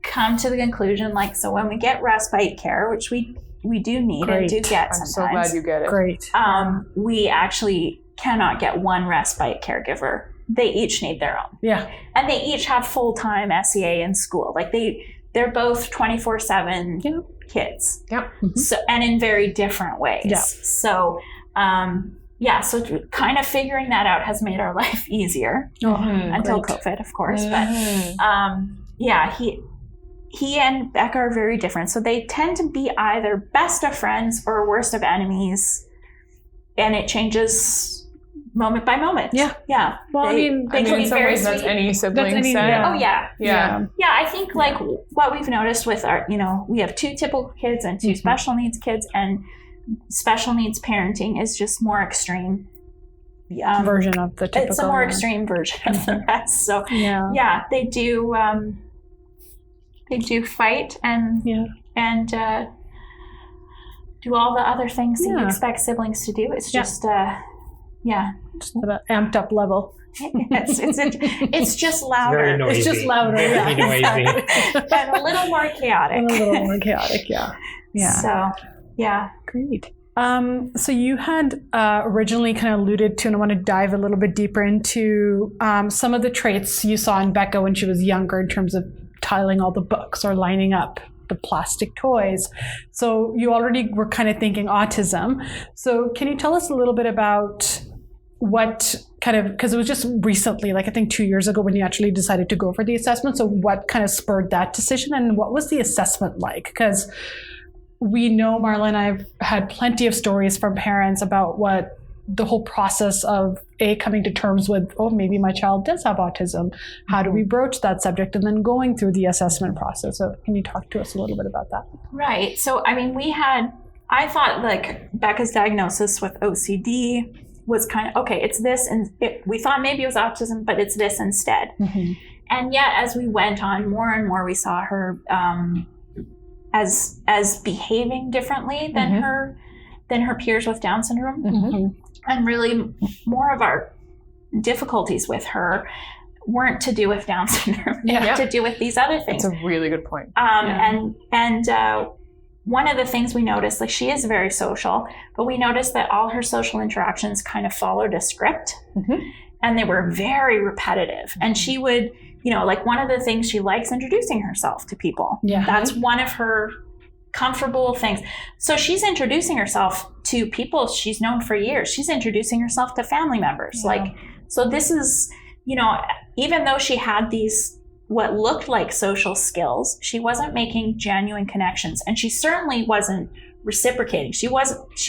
come to the conclusion, like, so when we get respite care, which we do need and do get I'm sometimes. so glad you get it. Great. We actually cannot get one respite caregiver. They each need their own. Yeah. And they each have full-time SEA in school. Like they're both 24/7 kids. Yep. So, and in very different ways. Yeah. So, so kind of figuring that out has made our life easier until great. COVID, of course. But he and Becca are very different. So they tend to be either best of friends or worst of enemies. And it changes moment by moment. Yeah. Yeah. Well, they In can be some very ways, that's sweet. any sibling any- set. yeah. Oh, yeah. Yeah. Yeah, I think like what we've noticed with our, we have two typical kids and two special needs kids, and special needs parenting is just more extreme. Version of the typical. It's a more extreme version of the rest. So Yeah. they do fight and do all the other things that you expect siblings to do. It's just Just at an amped up level. it's just louder. very noisy. It's just louder. Very noisy. And a little more chaotic. And a little more chaotic. Yeah. Yeah. So, yeah. Great. So you had originally kind of alluded to, and I want to dive a little bit deeper into some of the traits you saw in Becca when she was younger in terms of tiling all the books or lining up the plastic toys. So you already were kind of thinking autism. So can you tell us a little bit about what kind of, because it was just recently, like I think 2 years ago, when you actually decided to go for the assessment. So what kind of spurred that decision, and what was the assessment like? Because we know, Marla and I have had plenty of stories from parents about what the whole process of coming to terms with, oh, maybe my child does have autism. How do we broach that subject? And then going through the assessment process. So can you talk to us a little bit about that? Right. So, I mean, I thought like Becca's diagnosis with OCD was kind of, okay, it's this, and we thought maybe it was autism, but it's this instead. And yet, as we went on, more and more we saw her as behaving differently than her peers with Down syndrome. And really, more of our difficulties with her weren't to do with Down syndrome, to do with these other things. That's a really good point. And one of the things we noticed, like, she is very social, but we noticed that all her social interactions kind of followed a script, and they were very repetitive. And she would, like, one of the things she likes introducing herself to people. That's one of her comfortable things. So she's introducing herself to people she's known for years. She's introducing herself to family members. Like, so this is, even though she had these what looked like social skills, she wasn't making genuine connections, and she certainly wasn't reciprocating. She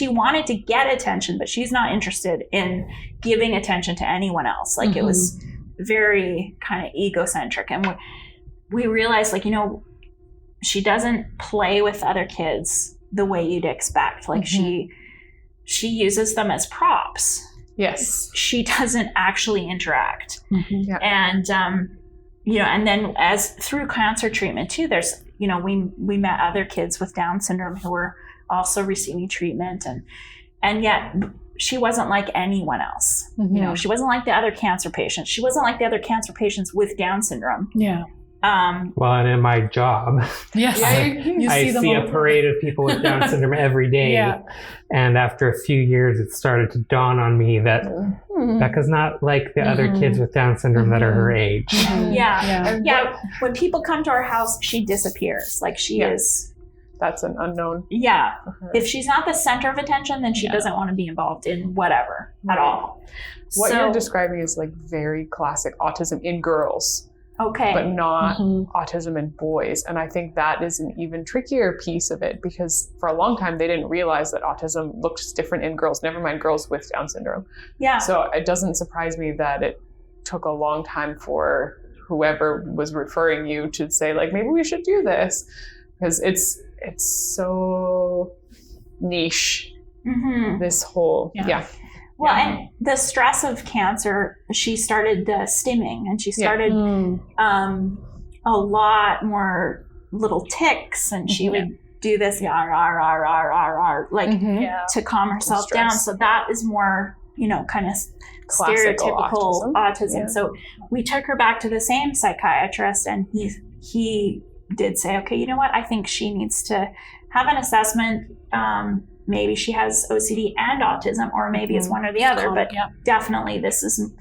wanted to get attention, but she's not interested in giving attention to anyone else. Like, it was very kind of egocentric. And we realized, like, she doesn't play with other kids the way you'd expect. Like, she uses them as props. Yes. She doesn't actually interact. Yeah. And, and then as through cancer treatment too, there's, we met other kids with Down syndrome who were also receiving treatment, and yet she wasn't like anyone else. She wasn't like the other cancer patients. She wasn't like the other cancer patients with Down syndrome. Well, and in my job, Yes. You I them see a all. parade of people with Down syndrome every day. Yeah. And after a few years, it started to dawn on me that Becca's not like the other kids with Down syndrome that are her age. Yeah. When people come to our house, she disappears. Like she is. That's an unknown. Yeah. If she's not the center of attention, then she doesn't want to be involved in whatever at all. What you're describing is like very classic autism in girls. Okay. But not autism in boys. And I think that is an even trickier piece of it, because for a long time they didn't realize that autism looks different in girls, never mind girls with Down syndrome. Yeah. So it doesn't surprise me that it took a long time for whoever was referring you to say, like, maybe we should do this, because it's so niche, this whole, Well, and the stress of cancer, she started stimming, and she started a lot more little ticks, and she would do this like to calm herself down. So that is more, kind of Classical stereotypical autism. Yeah. So we took her back to the same psychiatrist, and he did say, okay, you know what? I think she needs to have an assessment. Maybe she has OCD and autism, or maybe it's one or the other, but definitely this is,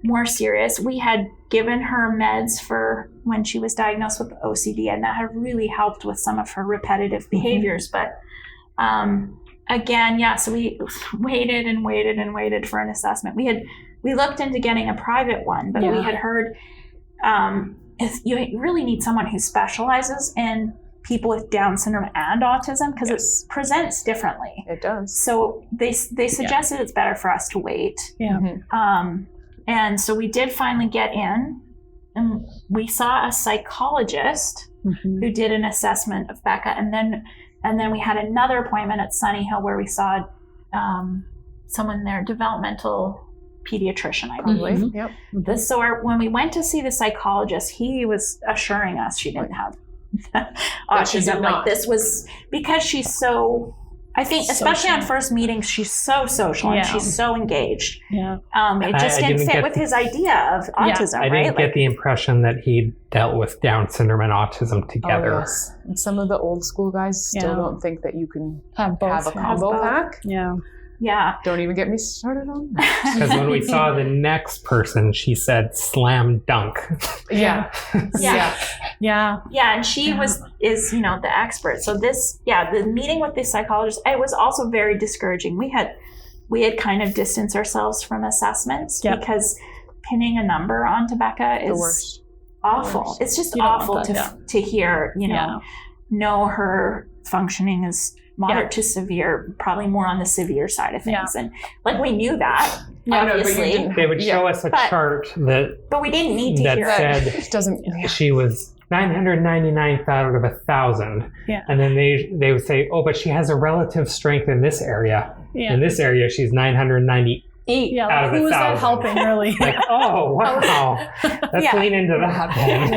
more serious. We had given her meds for when she was diagnosed with OCD, and that had really helped with some of her repetitive behaviors. But again, so we waited and waited and waited for an assessment. We looked into getting a private one, but we had heard you really need someone who specializes in people with Down syndrome and autism, because it presents differently. It does. So they suggested it's better for us to wait. And so we did finally get in, and we saw a psychologist who did an assessment of Becca, and then we had another appointment at Sunny Hill where we saw someone there, developmental pediatrician, I believe. When we went to see the psychologist, he was assuring us she didn't have autism. Like, this was because she's so, I think, especially on first meetings, she's so social and she's so engaged. It just didn't fit with his idea of autism. I didn't get the impression that he dealt with Down syndrome and autism together. Oh, yes. And some of the old school guys still don't think that you can have a combo pack. Don't even get me started on that. Because when we saw the next person, she said slam dunk. And she is the expert. So the meeting with the psychologist, it was also very discouraging. We had kind of distanced ourselves from assessments because pinning a number onto Becca is the worst. Awful. It's just awful to hear, know her functioning is moderate to severe, probably more on the severe side of things. And we knew that, obviously. They would show us a chart but we didn't need to hear said she was 999th out of 1,000. And then they would say, oh, but she has a relative strength in this area. In this area, she's 998 out of 1,000. Who was that helping, really? Oh, wow. Let's lean into that then.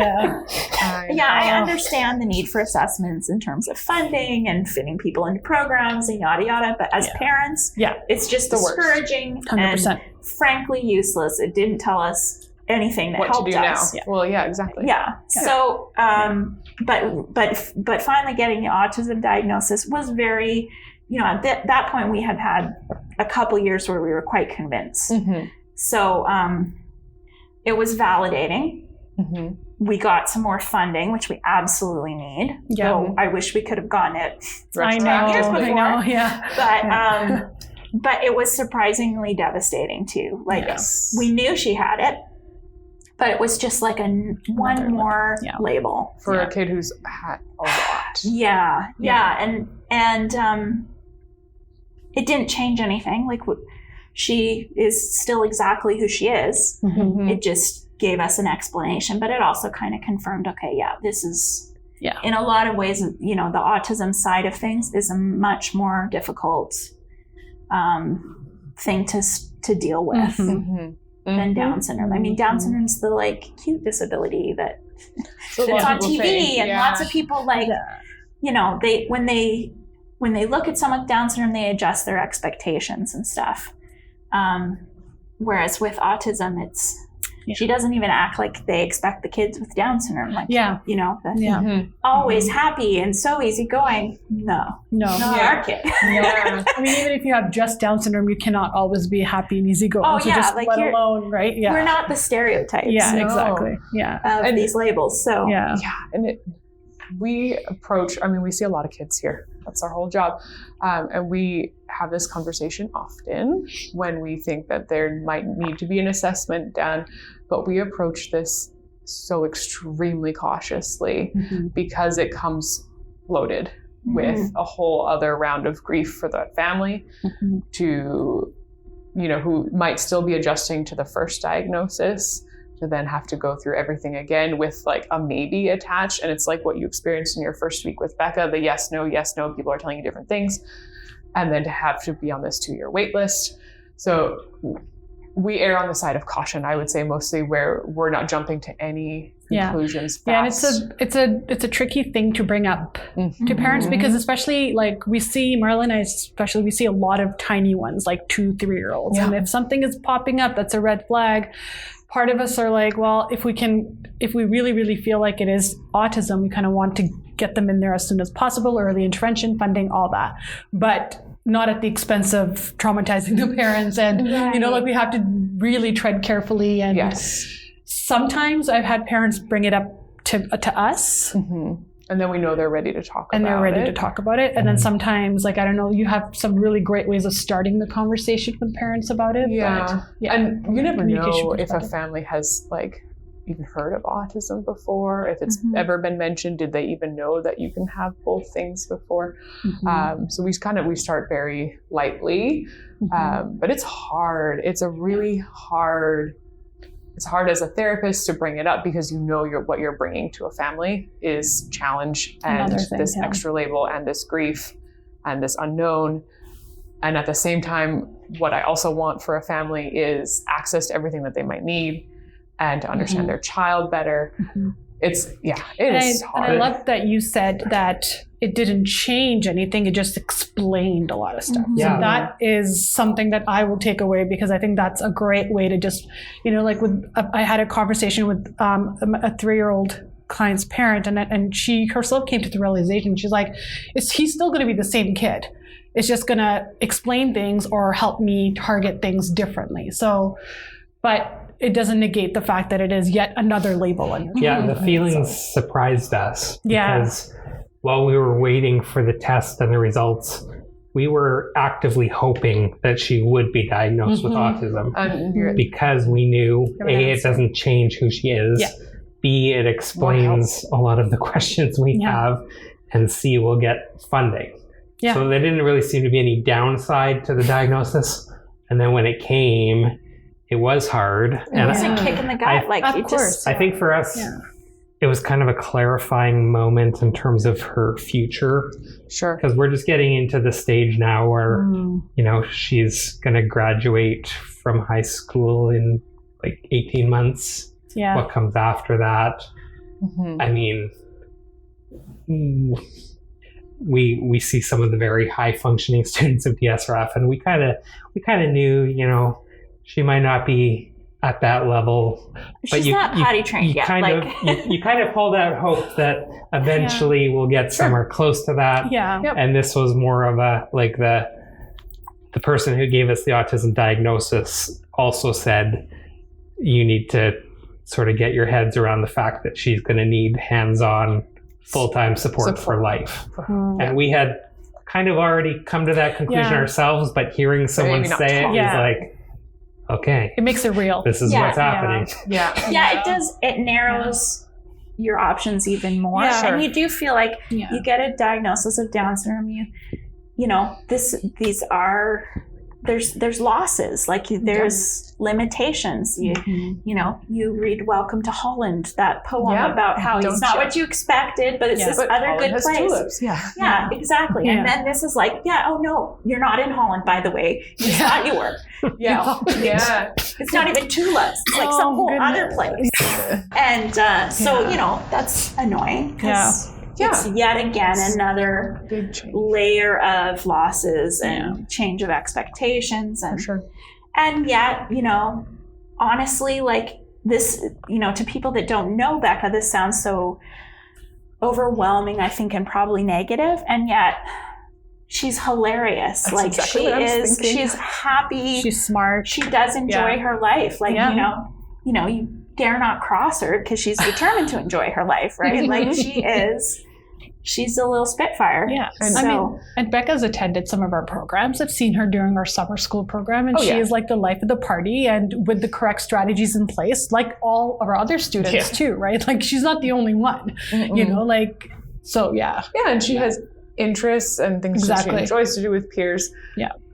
I understand the need for assessments in terms of funding and fitting people into programs and yada yada. But as parents, it's just discouraging 100%. and frankly useless. It didn't tell us anything that what helped to do us. Now. Well, exactly. So, but finally getting the autism diagnosis was very, at that point we had a couple years where we were quite convinced. So it was validating. We got some more funding, which we absolutely need. So I wish we could have gotten it years before. But it was surprisingly devastating too. We knew she had it, but it was just like one more label for a kid who's had a lot. And it didn't change anything. She is still exactly who she is. It just gave us an explanation, but it also kind of confirmed, this is, in a lot of ways, the autism side of things is a much more difficult thing to deal with than Down syndrome. I mean, Down syndrome's the cute disability that's on TV, and lots of people when they look at someone with Down syndrome, they adjust their expectations and stuff. Whereas with autism, she doesn't even act like they expect the kids with Down syndrome. Like, that's always happy and so easygoing. No, not our kid. I mean, even if you have just Down syndrome, you cannot always be happy and easygoing. Oh, so yeah. just Like let alone, right? Yeah. We're not the stereotypes. Yeah, exactly. Yeah. Of these labels. So, and we approach, we see a lot of kids here. That's our whole job. And we have this conversation often when we think that there might need to be an assessment done, but we approach this so extremely cautiously because it comes loaded with a whole other round of grief for that family to, who might still be adjusting to the first diagnosis, to then have to go through everything again with like a maybe attached. And it's like what you experienced in your first week with Becca, the yes, no, people are telling you different things. And then to have to be on this 2-year wait list. So we err on the side of caution, I would say, mostly, where we're not jumping to any conclusions fast. Yeah, and it's a tricky thing to bring up to parents, because especially like we see, Marla and I especially, we see a lot of tiny ones, like 2-3-year-olds. And if something is popping up that's a red flag, part of us are like, well, if we really, really feel like it is autism, we kind of want to get them in there as soon as possible, early intervention, funding, all that. But not at the expense of traumatizing the parents. And, like we have to really tread carefully. And sometimes I've had parents bring it up to us. And then we know they're ready to talk about it. And they're ready to talk about it. And then sometimes, like, I don't know, you have some really great ways of starting the conversation with parents about it. But, and you never know if a family has, like, even heard of autism before, if it's ever been mentioned. Did they even know that you can have both things before? So we start very lightly, but it's hard. It's a really hard. It's hard as a therapist to bring it up because what you're bringing to a family is challenge and this extra label and this grief and this unknown. And at the same time, what I also want for a family is access to everything that they might need and to understand their child better. It is hard. And I love that you said that it didn't change anything. It just explained a lot of stuff. So that is something that I will take away, because I think that's a great way to just, I had a conversation with a 3-year-old client's parent, and she herself came to the realization. She's like, he's still going to be the same kid. It's just going to explain things or help me target things differently. So, but it doesn't negate the fact that it is yet another label. The feelings surprised us because while we were waiting for the test and the results, we were actively hoping that she would be diagnosed with autism because we knew A, it doesn't change who she is, B, it explains a lot of the questions we have, and C, we'll get funding. So there didn't really seem to be any downside to the diagnosis. And then when it came, it was hard. And it was a kick in the gut. I think for us, it was kind of a clarifying moment in terms of her future. Sure. Because we're just getting into the stage now where, she's going to graduate from high school in like 18 months. Yeah. What comes after that? I mean, we see some of the very high functioning students of DSRF, and we kind of knew, she might not be at that level. She's not potty trained yet. You kind of hold out hope that eventually we'll get somewhere close to that. Yeah. Yep. And this was more of the person who gave us the autism diagnosis also said, you need to sort of get your heads around the fact that she's going to need hands-on full-time support for life. And we had kind of already come to that conclusion ourselves, but hearing someone say it is like, okay, it makes it real. This is what's happening. It does. It narrows your options even more. And you do feel like you get a diagnosis of Down syndrome. There's losses. Like there's limitations. You read "Welcome to Holland," that poem about how it's not what you expected, but it's this other good place. Tulips. Yeah, exactly. And then this is like, oh no, you're not in Holland, by the way. You thought you were. It's not even tulips. It's like some whole other place. And so that's annoying because it's yet again another big change. Layer of losses and change of expectations. And for sure. And yet, honestly, like this, to people that don't know Becca, this sounds so overwhelming, I think, and probably negative, and yet she's hilarious. That's like exactly she what I was is, thinking. she's happy. She's smart. She does enjoy her life. Like, you dare not cross her because she's determined to enjoy her life, right? Like she's a little spitfire. Yeah. So, and Becca's attended some of our programs. I've seen her during our summer school program, and she is like the life of the party, and with the correct strategies in place, like all of our other students too, right? Like she's not the only one, so yeah. Yeah, and she has interests and things that she enjoys to do with peers,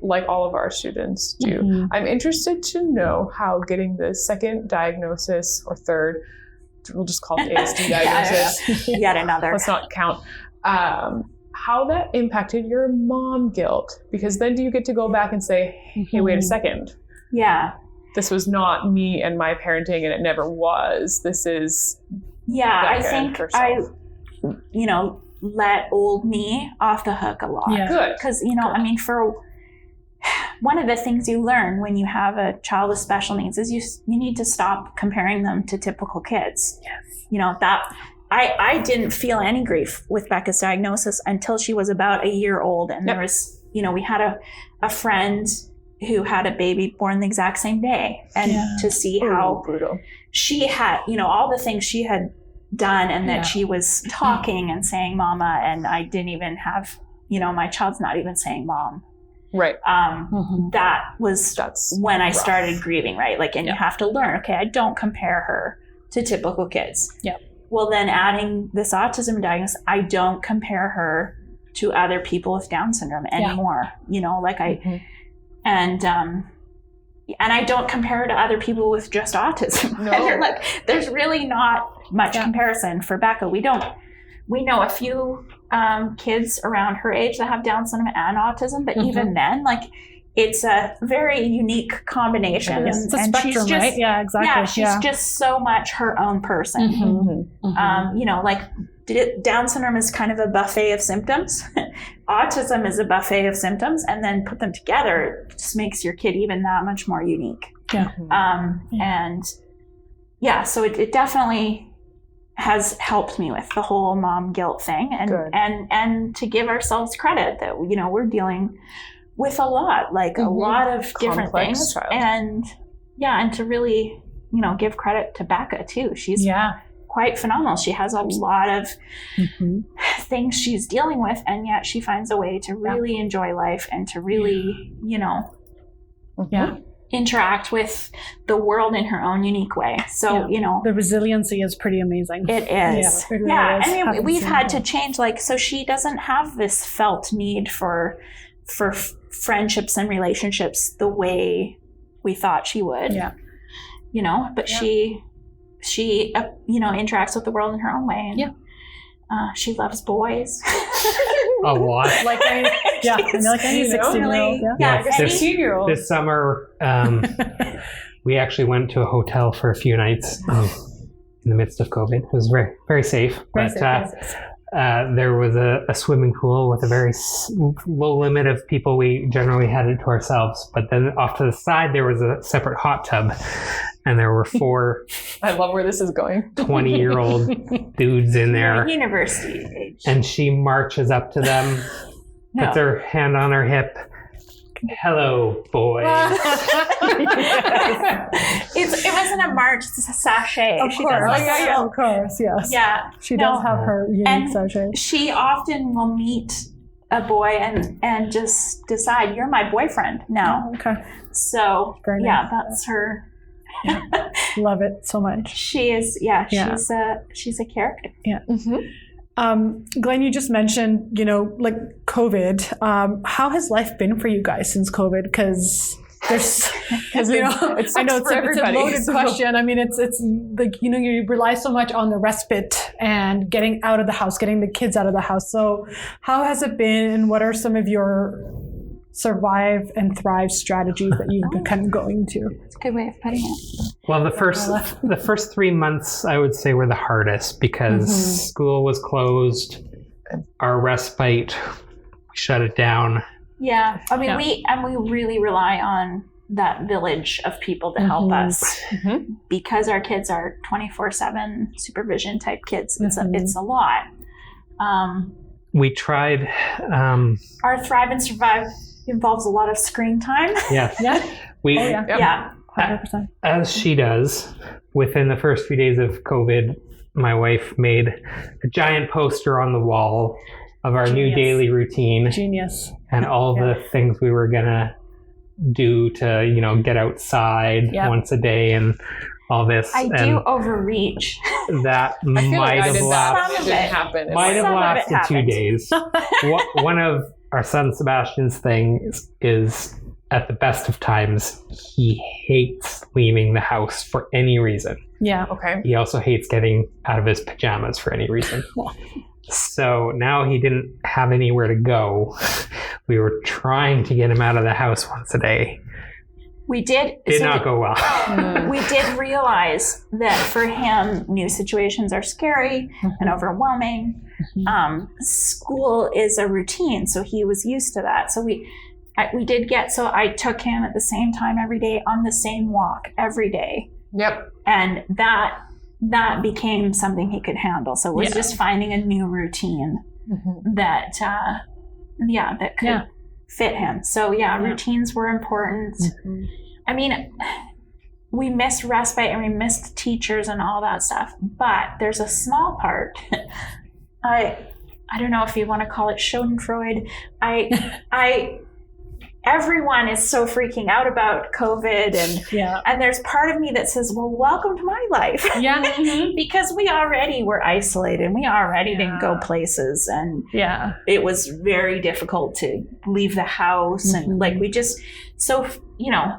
like all of our students do. Mm-hmm. I'm interested to know how getting the second diagnosis, or third, we'll just call it ASD diagnosis. Yet another. Let's not count. How that impacted your mom guilt, because then do you get to go back and say, hey, wait a second. Yeah. This was not me and my parenting, and it never was. This is I Becca think herself. let old me off the hook a lot. Yeah. Good. Because, for one of the things you learn when you have a child with special needs is you need to stop comparing them to typical kids. Yes. That I didn't feel any grief with Becca's diagnosis until she was about a year old. And there was, we had a friend who had a baby born the exact same day. And to see how brutal she had, all the things she had done, and that she was talking and saying mama, and I didn't even have, my child's not even saying mom. Right. That's when I started grieving, right? Like, and you have to learn, okay, I don't compare her to typical kids. Yeah. Well, then adding this autism diagnosis, I don't compare her to other people with Down syndrome anymore. And I don't compare her to other people with just autism. No. There's really not much comparison for Becca. We know a few kids around her age that have Down syndrome and autism, but even then, it's a very unique combination. It's a and spectrum, she's just, right? Yeah, exactly. Yeah, she's just so much her own person. Down syndrome is kind of a buffet of symptoms. Autism is a buffet of symptoms, and then put them together, it just makes your kid even that much more unique. Yeah. So it definitely has helped me with the whole mom guilt thing, and to give ourselves credit that we're dealing with a lot, a lot of different things, child. and to really give credit to Becca too. She's quite phenomenal. She has a lot of things she's dealing with, and yet she finds a way to really enjoy life and to really interact with the world in her own unique way. So, the resiliency is pretty amazing. It is. Yeah, it really is. I mean, we've had to change, so she doesn't have this felt need for friendships and relationships the way we thought she would. Yeah. But she interacts with the world in her own way. And, she loves boys. A lot. Like any 16-year-old. Yes, 16-year-old. This summer, we actually went to a hotel for a few nights in the midst of COVID. It was very, very safe. There was a swimming pool with a very low limit of people. We generally had it to ourselves. But then off to the side, there was a separate hot tub. And there were 4 I love where this is going. 20-year-old dudes in there. University age. And she marches up to them, puts her hand on her hip. Hello, boys. It wasn't a march, it's a sachet. Of course, yes. Yeah. She does have her unique sachet. She often will meet a boy and just decide, you're my boyfriend now. Okay. So, very nice. That's her. Love it so much. She is, she's a character. Yeah. Glen, you just mentioned, COVID. How has life been for you guys since COVID? Because there's, I know it's a loaded question. I mean, it's you rely so much on the respite and getting out of the house, getting the kids out of the house. So how has it been, and what are some of your survive and thrive strategies that you've been kind of going to? That's a good way of putting it. Well, the first 3 months, I would say, were the hardest because school was closed. Our respite, we shut it down. Yeah, I mean, we really rely on that village of people to help us because our kids are 24/7 supervision type kids. It's a lot. We tried. Our Thrive and Survive involves a lot of screen time. Yes. Yeah. We, Yeah. 100%. as she does, within the first few days of COVID, my wife made a giant poster on the wall of our new daily routine Genius. and all the things we were gonna do to, get outside once a day and all this. I do overreach. That I feel like might I have did that. lasted. It didn't happen. Might have Some of it lasted 2 happened. days. One of our son Sebastian's things is at the best of times, he hates leaving the house for any reason. Yeah. Okay. He also hates getting out of his pajamas for any reason. So now he didn't have anywhere to go. We were trying to get him out of the house once a day. We did. Did not go well. We did realize that for him, new situations are scary and overwhelming. School is a routine, so he was used to that. So we did get. So I took him at the same time every day on the same walk every day. Yep. And that became something he could handle. So it was just finding a new routine that could fit him. So routines were important. I mean, we missed respite and we missed teachers and all that stuff, but there's a small part. I don't know if you want to call it Schadenfreude. Everyone is so freaking out about COVID, and there's part of me that says, well, welcome to my life. Because we already were isolated and we already didn't go places, and it was very difficult to leave the house. And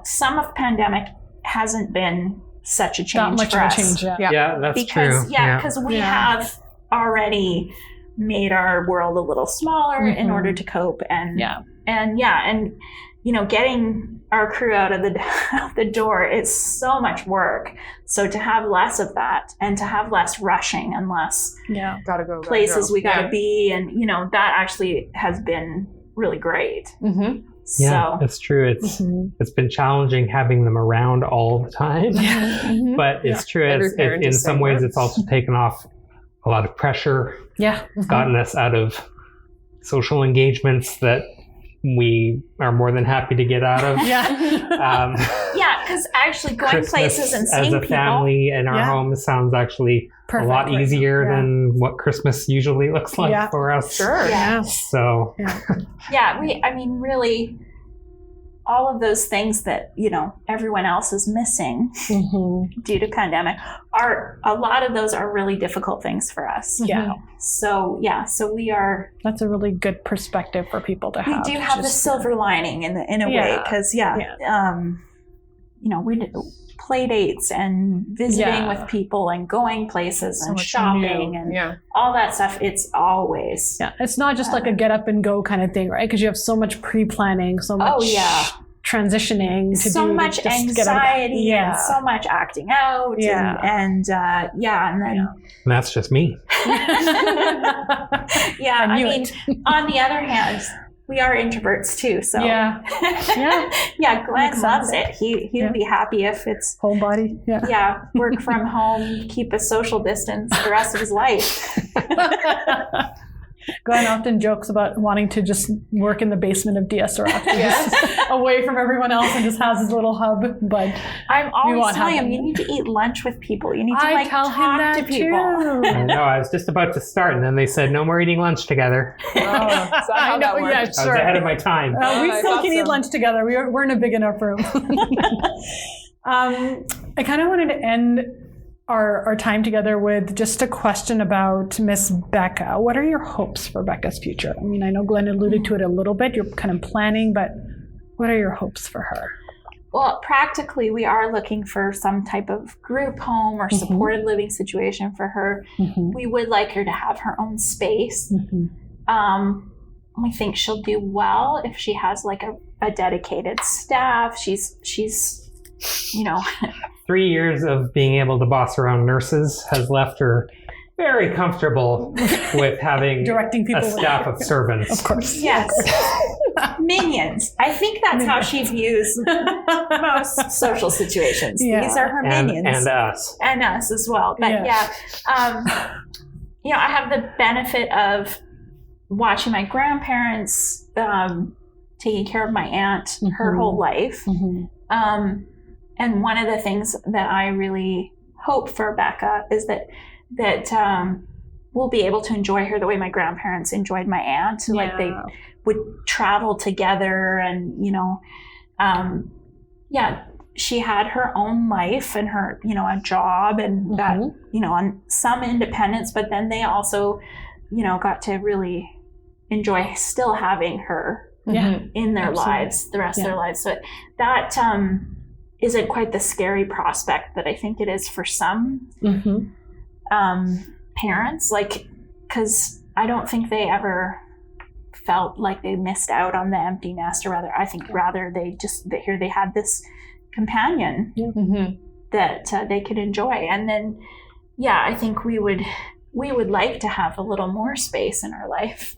some of pandemic hasn't been such a change for us. Yeah, that's true. Because we have already made our world a little smaller in order to cope. And getting our crew out of the door is so much work. So to have less of that and to have less rushing and less gotta go places we gotta be, and that actually has been really great. Yeah, it's true. It's been challenging having them around all the time, but it's true. In some ways, it's also taken off a lot of pressure. It's gotten us out of social engagements that we are more than happy to get out of. Because actually going Christmas places and seeing as a people family in our home sounds actually a lot easier than what Christmas usually looks like for us. So really all of those things that everyone else is missing due to pandemic, a lot of those are really difficult things for us. So we are. That's a really good perspective for people to have. We do have the silver lining in a way, because we did play dates and visiting with people and going places and shopping and all that stuff. It's always it's not just like a get up and go kind of thing, right? Because you have so much pre-planning, so much transitioning to so do much to just anxiety and so much acting out and then and that's just me. I mean, on the other hand, we are introverts too, so Glenn loves it. He would be happy if it's homebody. Work from home, keep a social distance the rest of his life. Glenn often jokes about wanting to just work in the basement of DSRF, just away from everyone else, and just has his little hub. But I'm always telling him, you need to eat lunch with people. You need to talk to people. I know. I was just about to start, and then they said no more eating lunch together. I know. I was ahead of my time. We still can eat lunch together. We're in a big enough room. I kind of wanted to end our time together with just a question about Miss Becca. What are your hopes for Becca's future? I mean, I know Glenn alluded to it a little bit. You're kind of planning, but what are your hopes for her? Well, practically, we are looking for some type of group home or supported living situation for her. We would like her to have her own space. We think she'll do well if she has like a dedicated staff. She's 3 years of being able to boss around nurses has left her very comfortable with having directing people a staff of servants. Of course. Yes. Minions. I think that's how she views most social situations. Yeah. These are her minions. And us. And us as well. But you know, I have the benefit of watching my grandparents, taking care of my aunt her whole life. And one of the things that I really hope for Becca is that we'll be able to enjoy her the way my grandparents enjoyed my aunt. Like they would travel together and, you know, she had her own life and her, you know, a job and that, you know, on some independence, but then they also, you know, got to really enjoy still having her in their lives, the rest of their lives. So that isn't quite the scary prospect that I think it is for some parents, like, because I don't think they ever felt like they missed out on the empty nest, or rather, I think rather they had this companion that they could enjoy. And then, I think we would like to have a little more space in our life,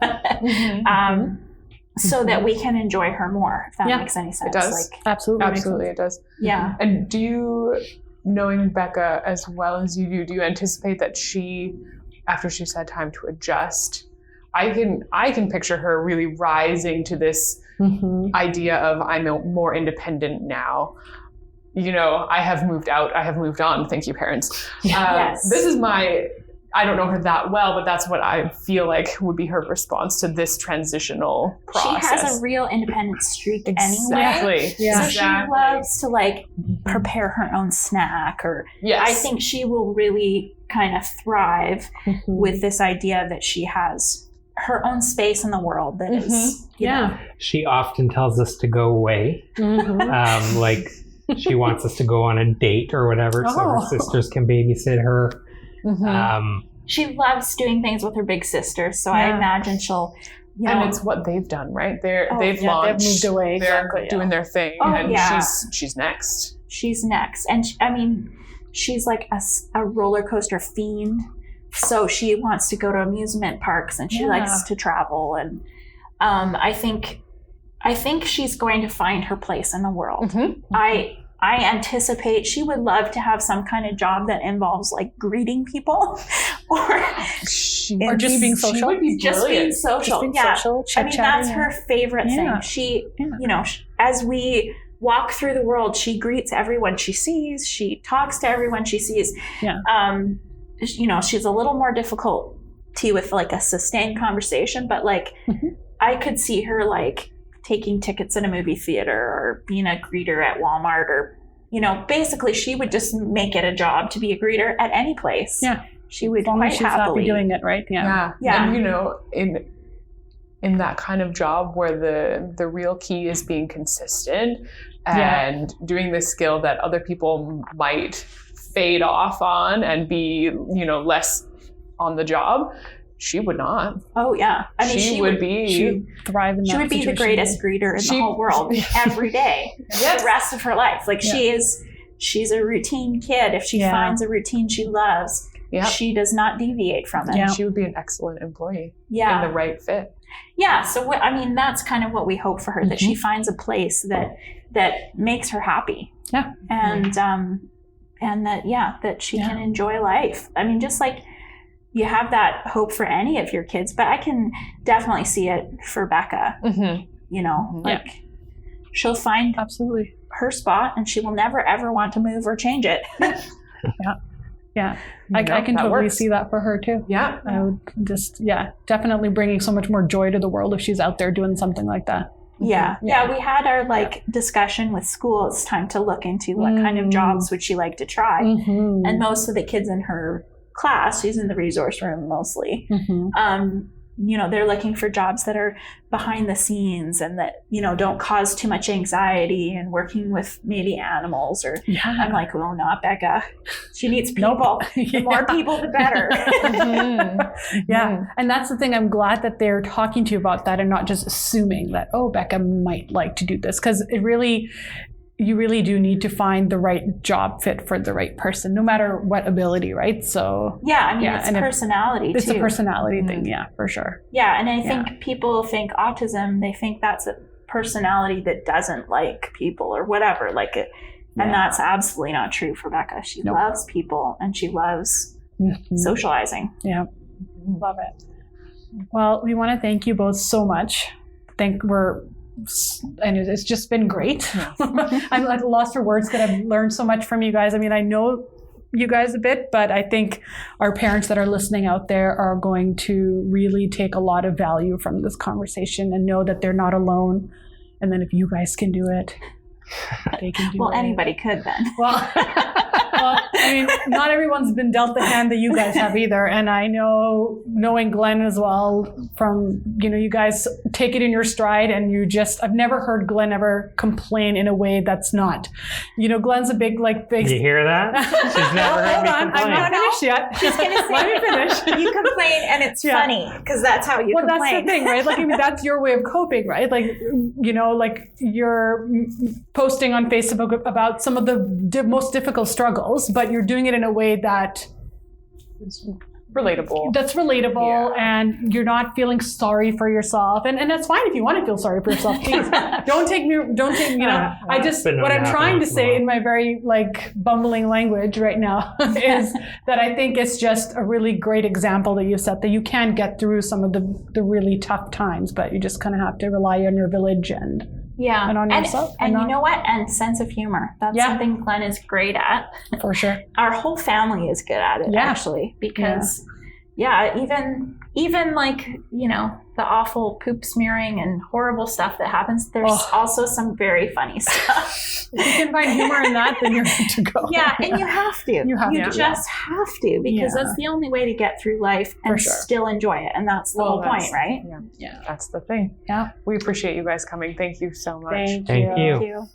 so that we can enjoy her more, if that makes any sense. It does. Like, Absolutely it does. Yeah. And do you, knowing Becca as well as you do you anticipate that she, after she's had time to adjust, I can picture her really rising to this idea of, I'm more independent now. You know, I have moved out, I have moved on. Thank you, parents. Yes. This is I don't know her that well, but that's what I feel like would be her response to this transitional process. She has a real independent streak Exactly. anyway. Yeah. So she loves to like prepare her own snack, or I think she will really kind of thrive with this idea that she has her own space in the world that is, you know. She often tells us to go away. Like she wants us to go on a date or whatever, so her sisters can babysit her. She loves doing things with her big sister, so I imagine she'll, you know, and it's what they've done, right? They've launched, they've moved away. They're doing their thing, and she's next. She's next, and I mean, she's like a roller coaster fiend. So she wants to go to amusement parks, and she likes to travel, and I think she's going to find her place in the world. I anticipate she would love to have some kind of job that involves like greeting people, or just being social. She would be just being social. Social, I mean, that's her favorite thing. She, you know, as we walk through the world, she greets everyone she sees. She talks to everyone she sees. You know, she's a little more difficulty with like a sustained conversation, but like I could see her like taking tickets in a movie theater or being a greeter at Walmart, or, you know, basically she would just make it a job to be a greeter at any place. Yeah. She would quite happily happy doing it, right? Yeah. And, you know, in that kind of job where the real key is being consistent and doing the skill that other people might fade off on and be, you know, less on the job, she would not. Oh yeah, I mean, she would thrive in that. She would be the greatest greeter in the whole world every day, the rest of her life. Like she's a routine kid. If she finds a routine she loves, she does not deviate from it. She would be an excellent employee. In the right fit. Yeah. So I mean, that's kind of what we hope for her, that she finds a place that makes her happy. Yeah. And that she can enjoy life. I mean, just like you have that hope for any of your kids, but I can definitely see it for Becca. You know, like she'll find her spot, and she will never ever want to move or change it. I can totally see that for her too. I would just definitely bringing so much more joy to the world if she's out there doing something like that. We had our discussion with school. It's time to look into what kind of jobs would she like to try, and most of the kids in her class, she's in the resource room mostly, you know, they're looking for jobs that are behind the scenes and that, you know, don't cause too much anxiety, and working with maybe animals, or I'm like, well, not Becca. She needs people. The more people, the better. And that's the thing. I'm glad that they're talking to you about that and not just assuming that, oh, Becca might like to do this, because you really do need to find the right job fit for the right person, no matter what ability, right? So I mean, it's personality too. It's a personality thing, for sure. And I think people think autism, they think that's personality that doesn't like people or whatever, like it. And that's absolutely not true for Becca. She loves people and she loves socializing. Yeah. Love it. Well, we want to thank you both so much. And it's just been great. I'm at a loss for words because I've learned so much from you guys. I mean, I know you guys a bit, but I think our parents that are listening out there are going to really take a lot of value from this conversation and know that they're not alone. And then if you guys can do it, they can do it. Well, anybody could then. Well, I mean, not everyone's been dealt the hand that you guys have either. And I know, knowing Glen as well, from, you guys take it in your stride, and I've never heard Glen ever complain in a way that's not, Glen's a big. You hear that? She's never heard me complain. I'm not finished yet. She's going to say, let me finish. You complain and it's funny because that's how you complain. Well, that's the thing, right? Like, I mean, that's your way of coping, right? Like, like you're posting on Facebook about some of the most difficult struggles, but you're doing it in a way that relatable. That's relatable, and you're not feeling sorry for yourself, and that's fine if you want to feel sorry for yourself. Please don't take me. What I'm trying to say in my very bumbling language right now is that I think it's just a really great example that you set, that you can get through some of the really tough times, but you just kind of have to rely on your village and on yourself. And you know what? And sense of humor. That's something Glen is great at. For sure. Our whole family is good at it, actually, because even the awful poop smearing and horrible stuff that happens, there's also some very funny stuff. If you can find humor in that, then you're good to go. Yeah, and you have to. You just have to, because that's the only way to get through life and still enjoy it. And that's the whole point, right? Yeah, that's the thing. Yeah. We appreciate you guys coming. Thank you so much. Thank you. Thank you.